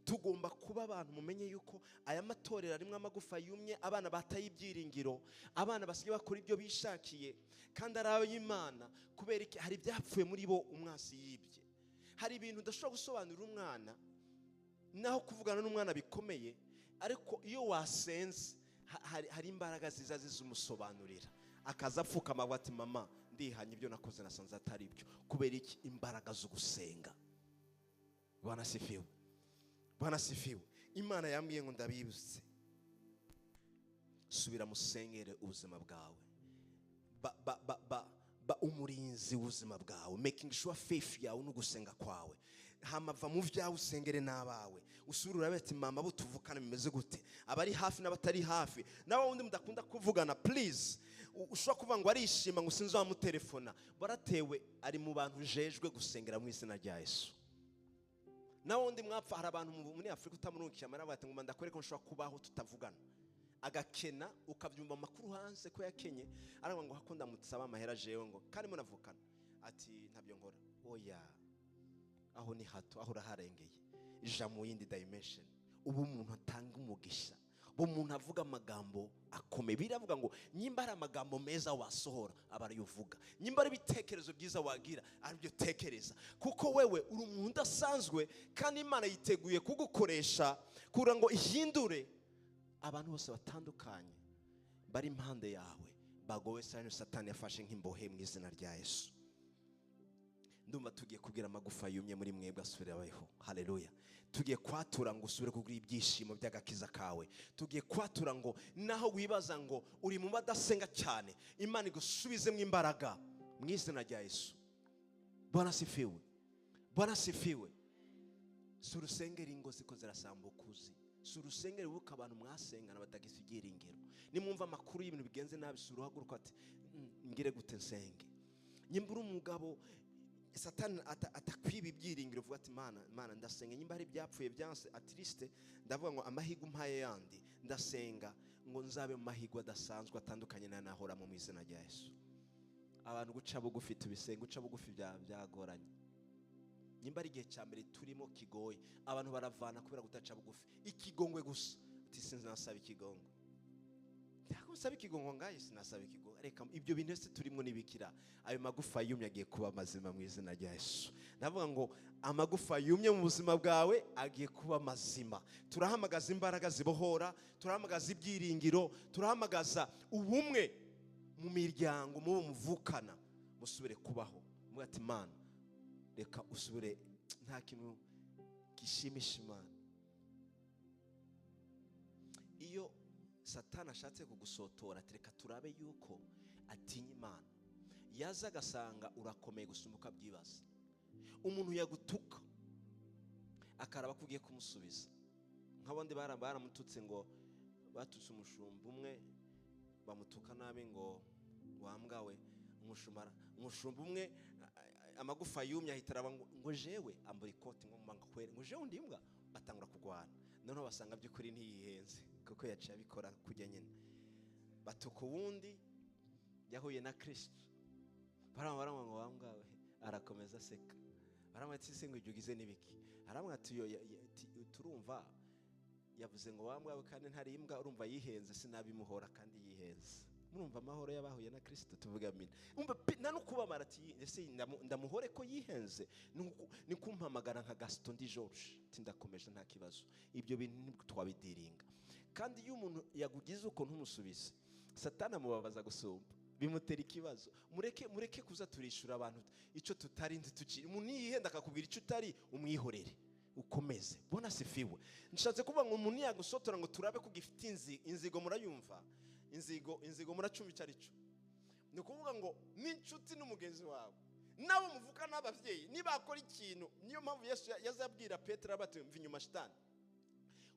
Tugomba kuba abantu mumenye yuko aya matorero arimo amagufa yumye, abana bataye ibyiringiro, abana basigaye bakora ibyo bishakiye kandi ari ay'Imana, kubera iki? Hari byapfuye muri bo umwansi yibye. Hari ibintu udashobora gusobanurira umwana, naho kuvugana n'umwana bikomeye, ariko iyo wasenze hari imbaraga ziza zizumusobanurira, akaza apfukama ati mama ndihanye ibyo nakoze nasanze atari byo. Kubera iki? Imbaraga zo gusenga. Bwana sifiwe. Bwana sifiwe. Imana yambwiye ngo ndabibutse, subira musengere ubuzima bwawe, ba umurinzi w'ubuzima bwawe, making sure faith yawe no gusenga kwawe. Hamava mu vyawe usengere n'abawe, usubira urabeti mama bo tuvukana bimeze gute, abari hafi n'abatari hafi, nawe wundi mudakunda kuvugana, please. Ushobora kuvuga ngo arishima ngo sinzi wamutelefona, baratewe ari mu bantu jejwe gusengera mu izina rya Yesu. Nawe wundi mwapfa, hari abantu muri Afrika utamurukiye amara bati ngo ndakwereka ko nshobora kubaho tutavugana, agakena ukabyumva amakuru hanze ko yakenye, aravuga ngo hakunda mutsaba amahera jewe ngo kandi munavukana, ati ntabyo nkora. Oya, aho ni hato, aho uraharengeye, ija mu yindi dimension. Ubu umuntu atanga umugisha, umuntu avuga amagambo akomeye. Biravuga ngo nyimba ari amagambo meza wasohora abarayuvuga, nyimba ari bitekerezo byiza wagira aribyo tekereza, kuko wewe uri umuntu udasanzwe kandi Imana yiteguye kugukoresha kugira ngo ihindure abantu bose batandukanye bari impande yawe, bagowe Satani yafashe nk'imbohe mu izina rya Yesu. Ndumva tugiye kubwira amagufa yumye muri mwebwe asubire abaho. Haleluya. Tugiye kwatura ngo usubire kugira ibyishimo by'agakiza kawe. Tugiye kwatura ngo naho wibaza ngo uri mu badasenga cyane, Imana igusubizemo imbaraga mu izina rya Yesu. Bwana sifiwe. Bwana sifiwe. Surusengera ingo ziko zirasambukuzi, surusengera ubuka abantu mwasengana batagisigira ingero. Nimwumva amakuru y'ibintu bigenze nabi, suruhaguruka ati ngire gute nsenge. Nyimbura umugabo Satani atakwiba ibyiringiro, vuga ati Mana ndasenga, nyimba hari byapfuye byanse, at least ndavuga ngo amahigo mpaye yandi, ndasenga ngo nzabe mu mahigo adasanzwe atandukanye n'anahora mu izina rya Yesu. Abantu guca bugufi tubisenga, guca bugufi byagoranye. Nyimba ari igihe cya mbere turimo kigoye, abantu baravana kubera gutaca bugufi. Ikigongwe gusa, ati sinzi nasaba ikigongwe, ndagusaba ikigongwe ngaye sinasaba ikigongwe. Reka ibyo bintu se turimo nibikira, ayo magufa yumye agiye kuba mazima mu izina rya Yesu. Navuga ngo amagufa yumye mu buzima bwawe agiye kuba mazima. Turahamagaza imbaraga zibohora, turahamagaza ibyiringiro, turahamagaza ubumwe mu miryango, mu muvukana, musubire kubaho. Muga ati Mana reka usubire, nta kintu gishimisha Imana. Iyo Satani ashatse kugusotora, tereka turabe yuko atinya Imana, yaza agasanga urakomeye gusumuka byibaza. Umuntu yagutuka akaraba kugiye kumusubiza, nk'abandi baramututse ngo batutse umushumba umwe bamutuka nabi ngo wambwawe umushumba umwe amagufa yumye ahitara ngo jewe ambura ikoti ngo mbanga kwere ngo jewe ndimbwa batangura kugwana noneho basanga by'ukuri ntiyihenze kuko yaciye abikora kujya nyine batuka uwundi yahuye na Kristo baramubara ngo wambwawe arakomeza aseka baramwatse se ngo ugize nibiki aramwati turumva yavuze ngo wambwawe kandi ntari imbwa urumva yihenze sinabimuhora kandi yihenze murumva amahoro y'abahuye na Kristo tuvuga amina umva nta no kubamara ati ese ndamuhore ko yihenze ni kumpamagara nka Gaston Di George tindakomeje nta kibazo ibyo bintu twabidiringa kandi iyo umuntu yagugize uko ntumusubize Satana mubabaza gusumba bimutera ikibazo mureke kuza turishura abantu icyo tutari ndi tukiri umuntu yihenda akakubwira icyo utari umwihorere ukomeze bona sifiwe nshatse kuvuga ngo umuntu yagusotora ngo turabe ko gifite inzigo murayumva inzigo muracumba icyo aricyo ni ukuvuga ngo n'inshuti n'umugenzi wawe nabo muvuka n'abavyeyi nibakora ikintu niyo mpamvu Yesu yazabwira Petero abati mva inyuma shitani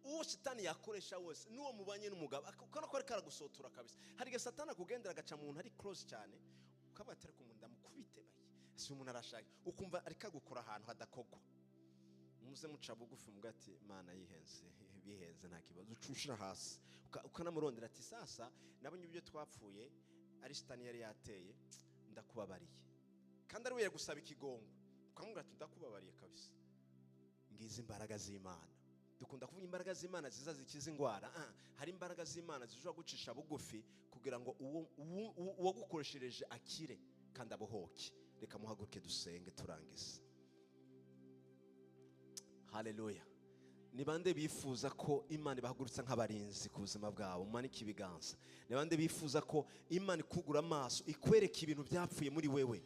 uwo shitani yakoresha wose nuwo mubanye n'umugabo ukana ko ari karagusotora kabisa hari ge Satani akugendera agaca mu muntu ari close cyane ukabatera ku muntu ndamukubite baye si umuntu arashaka ukumva ari kagukora ahantu hadakogwa muze muca bugufi mugati Imana yihenze bihenze nta kibazo ucushira hasi ukanamurondera ati sasa nabonye ibyo twapfuye ari shitani yari yateye ndakubabariye kandi ari we yagusaba ikigongo ukamubwira ati ndakubabariye kabisa ngize imbaraga z'Imana dukunda kuvuga imbaraga z'Imana ziza zikiza ingwara hari imbaraga z'Imana zishobora gucisha bugufi kugira ngo uwo gukoreshereje akire kandi abohoke reka muhaguruke dusenge turangiza haleluya ni bande bifuza ko Imana ibahagurutsa nk'abarinzi ku buzima bwabo umanike ibiganza ni bande bifuza ko Imana ikugura amaso ikwereka ibintu byapfuye muri wewe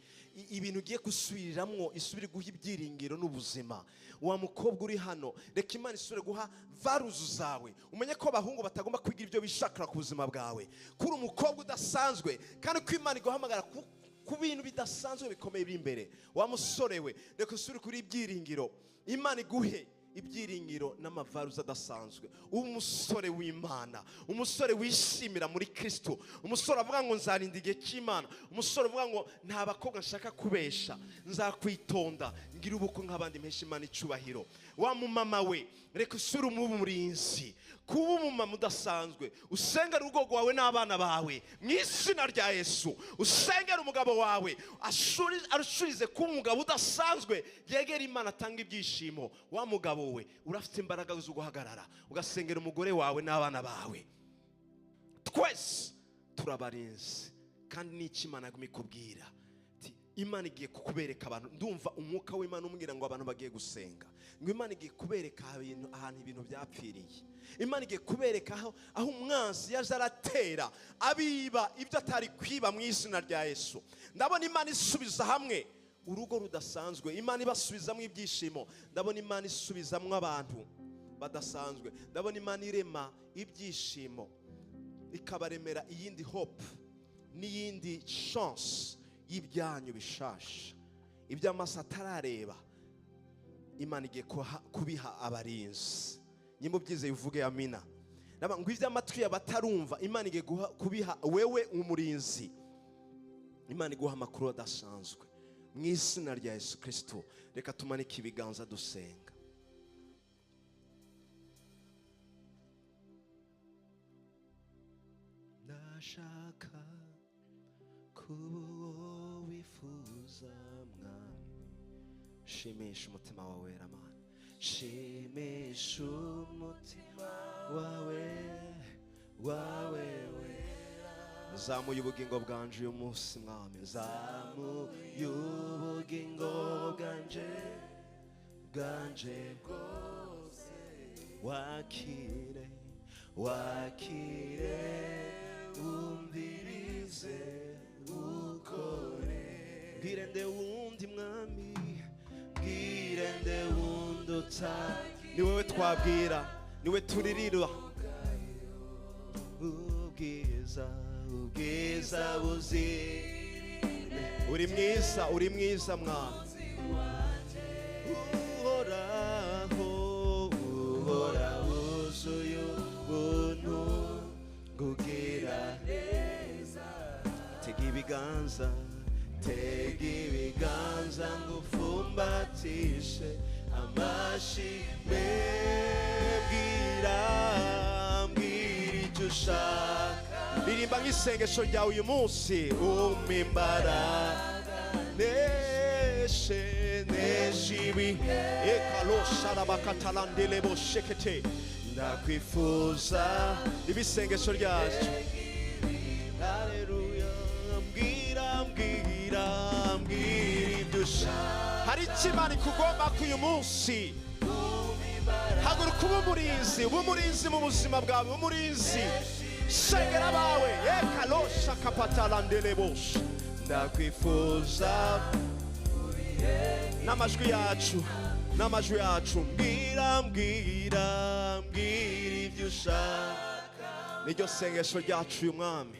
ibintu ugiye gusubiriramo isubire guha ibyiringiro n'ubuzima wa mukobwa uri hano reka Imana isubire guha varuzu zawe umenye ko abahungu batagomba kwigira ibyo bishakira ku buzima bwawe kuri umukobwa udasanzwe kandi ko Imana iguhamagara ku bintu bidasanzwe bikomeye biri imbere wa musore we reka usubire kuri ibyiringiro Imana iguhe ibyiringiro n'amavaruza adasanzwe umusore w'Imana umusore wishimira muri Kristo umusore avuga ngo nzarinda igihe cy'Imana umusore avuga ngo nta bakobwa nshaka kubesha nzakwitonda ngira ubukwe nk'abandi mpesha Imana icubahiro wa mumama we reka usure umurinzi kuba umumama udasanzwe usengera urugo rwawe n'abana bawe mu izina rya Yesu usengera umugabo wawe arushurize kuba umugabo udasanzwe yegera Imana atanga ibyishimo wa mugabo we urafite imbaraga zo guhagarara ugasengera umugore wawe n'abana bawe twese turabarinzi kandi n'iki Imana igumikubwira Imana igiye kukubereka abantu ndumva umwuka w'Imana umbwira ngo abantu bagiye gusenga ngo Imana igiye kubereka ahantu ibintu byapfiriye Imana igiye kubereka aho umwanzi yaje aratera abiba ibyo atari kwiba mu izina rya Yesu ndabona Imana isubiza hamwe urugo rudasanzwe Imana ibasubizamo ibyishimo ndabona Imana isubizamo abantu badasanzwe ndabona Imana irema ibyishimo ikabaremera iyindi hope n'iyindi chance y'ibyanyu bishasha iby'amaso atarareba Imana igiye kubiha abarinzi nyimbo byize bivuge amina ngo iby'amatwi y'abatarumva Imana igiye kubiha wewe umurinzi Imana iguha amakuru adasanzwe mu izina rya Yesu Kristo reka tumanike ibiganza dusenga ndashaka kuba wifuza mwami shimisha umutima wawe Ramana shimisha umutima wawe zamuye ubugingo bwanje uyu munsi mwami zamuye ubugingo bwanje bwose wakire umvirize ukore bwirende wundi mwami bwirende wundi utaki ni wowe twabwira ni we turirira ubwiza buzire uri mwiza mwami uhora wuzuye ubuntu kugira tega ibiganza ngufumbatishe amashimwe bwira icyo ushaka ririmba nk'isengesho ryawe uyu munsi imbaraga neshe ibihe ekalosharabakatalandelebo shekete ndakwifuza ibisengesho ryacu haleluya mbwira ibyo ushaka hari ikimana ikugomba k'uyu munsi haguruka umurinzi mu buzima bwawe umurinzi sengera bawe ekalosha kapatalandelebosha ndakwifuza n'amajwi yacu mbwira ibyo ushaka niryo sengesho ryacu uyu mwami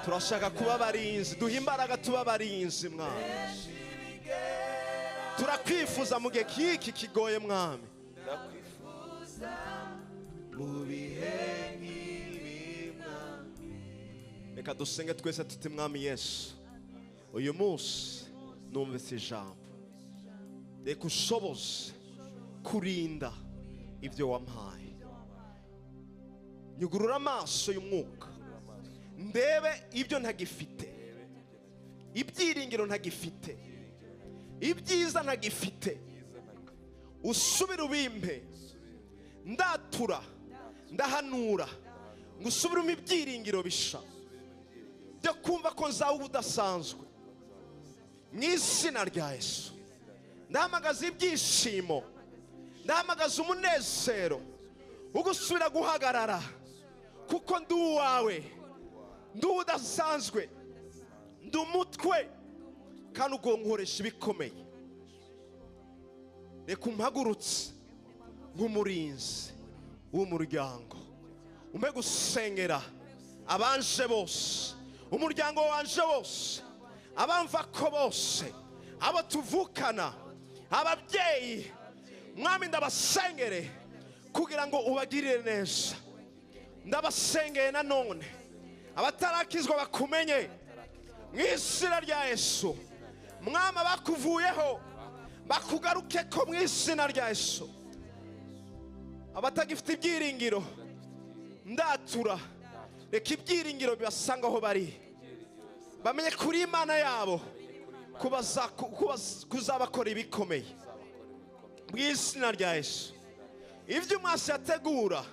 turashaka kuba abarinzi duha imbaraga tuba abarinzi mwami turakwifuza mu gihe k'iki kigoye mwami mu bihe nk'ibi mwami reka dusenge twese tuti mwami Yesu uyu munsi numvise ijambo reka ushoboze kurinda ibyo wampaye nyugurura amaso y'umwuka ndebe ibyo ntagifite ibyiringiro ntagifite ibyiza ntagifite usubire ubimpe ndatura ndahanura ngo usubiremo ibyiringiro bisha byo kumva ko nzawe ubudasanzwe mu izina rya Yesu ndahamagaza ibyishimo ndahamagaza umunezero wo gusubira guhagarara kuko ndi uwawe ndi udasanzwe ndi umutwe kandi ugonkoresha ibikomeye reka umpagurutse nk'umurinzi w'umuryango umpe gusengera abanje bose umuryango wanje wose abamva ko bose abo tuvukana ababyeyi mwami ndabasengere kugira ngo ubagirire neza ndabasengeye nanone abatarakizwa bakumenye mu izina rya Yesu mwami abakuvuyeho bakugaruke ko mu izina rya Yesu abatagifite ibyiringiro ndatura reka ibyiringiro bibasanga aho bari bamenye kuri Imana yabo kuzabakora ibikomeye mu izina rya Yesu ibyo umwasi yategura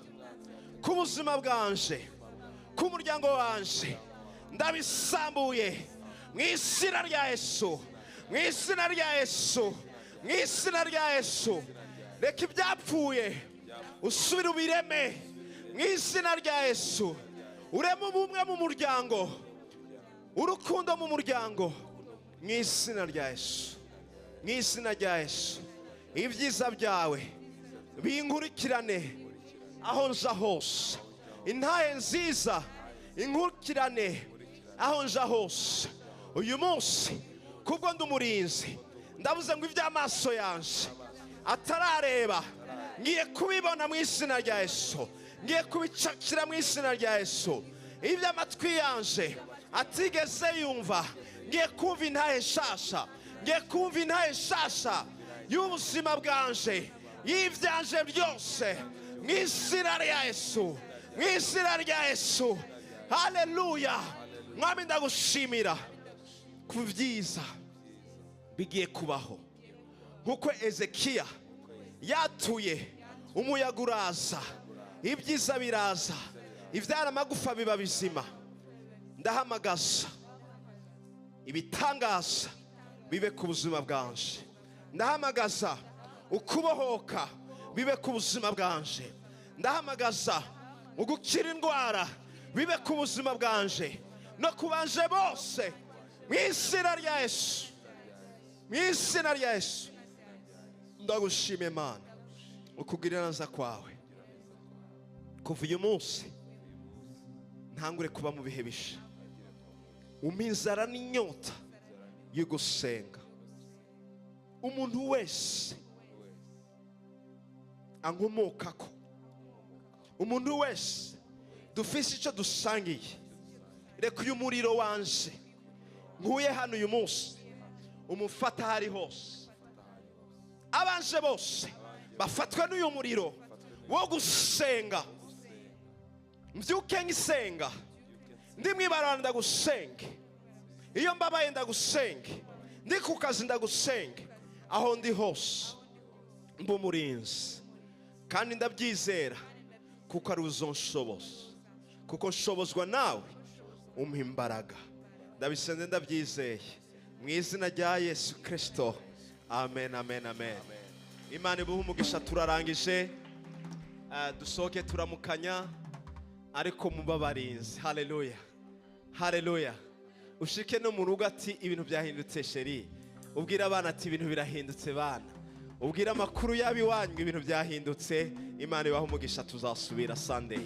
ku buzima bwanje ku muryango wanje ndabisambuye mu izina rya Yesu mu izina rya Yesu mu izina rya Yesu reka ibyapfuye usubire ubireme mu izina rya Yesu ureme ubumwe mu muryango urukundo mu muryango mu izina rya Yesu mu izina rya Yesu ibyiza byawe binkurikirane aho nja hose intahe nziza inkurikirane aho nja hose uyu munsi kubwo ndi umurinzi ndavuze ngo iby'amaso yanje atarareba ngiye kubibona mu izina rya Yesu ngiye kubicakira mu izina rya Yesu iby'amatwi yanje atigeze yumva ngiye kumva intahe nshasha ngiye kumva intahe nshasha y'ubuzima bwanje y'ibyanje byose mu izina rya Yesu mu izina rya Yesu haleluya mwami ndagushimira ku byiza bigiye kubaho nk'uko Ezekiya yatuye umuyaga uraza ibyiza biraza ibyara amagufa biba bizima ndahamagaza ibitangaza bibe ku buzima bwanje ndahamagaza ukubohoka bibe ku buzima bwanje ndahamagaza ugukira indwara bibe ku buzima bwanje no kubanje bose mu izina rya Yesu mu izina rya Yesu ndagushimiye Mana ukugirira neza kwawe kuva uyu munsi ntangure kuba mu bihe bisha umpa inzara n'inyota yo gusenga umuntu wese ankomokako umuntu wese dufise icyo dusangiye reka uyu muriro wanje nkuye hano uyu munsi umufata aho ari hose, abanje bose bafatwe n'uyu muriro wo gusenga. Mbyuke ngisenga, ndi mwibarara ndagusenge, iyo mbabaye ndagusenge, ndi ku kazi ndagusenge, aho ndi hose mba umurinzi. Kandi ndabyizera kuko ari uzonshoboza, kuko nshobozwa nawe umpa imbaraga. Ndabisenze ndabyizeye mu izina rya Yesu Kristo, amen, amen, amen. Imana ibuhe umugisha. Turarangije, dusohoke turamukanya ariko muba barinzi. Haleluya, haleluya. Ushike no mu rugo ati ibintu byahindutse sheri, ubwira abana ati ibintu birahindutse bana, ubwira amakuru y'abiwanyu ibintu byahindutse. Imana ibahe umugisha, tuzasubira Sunday.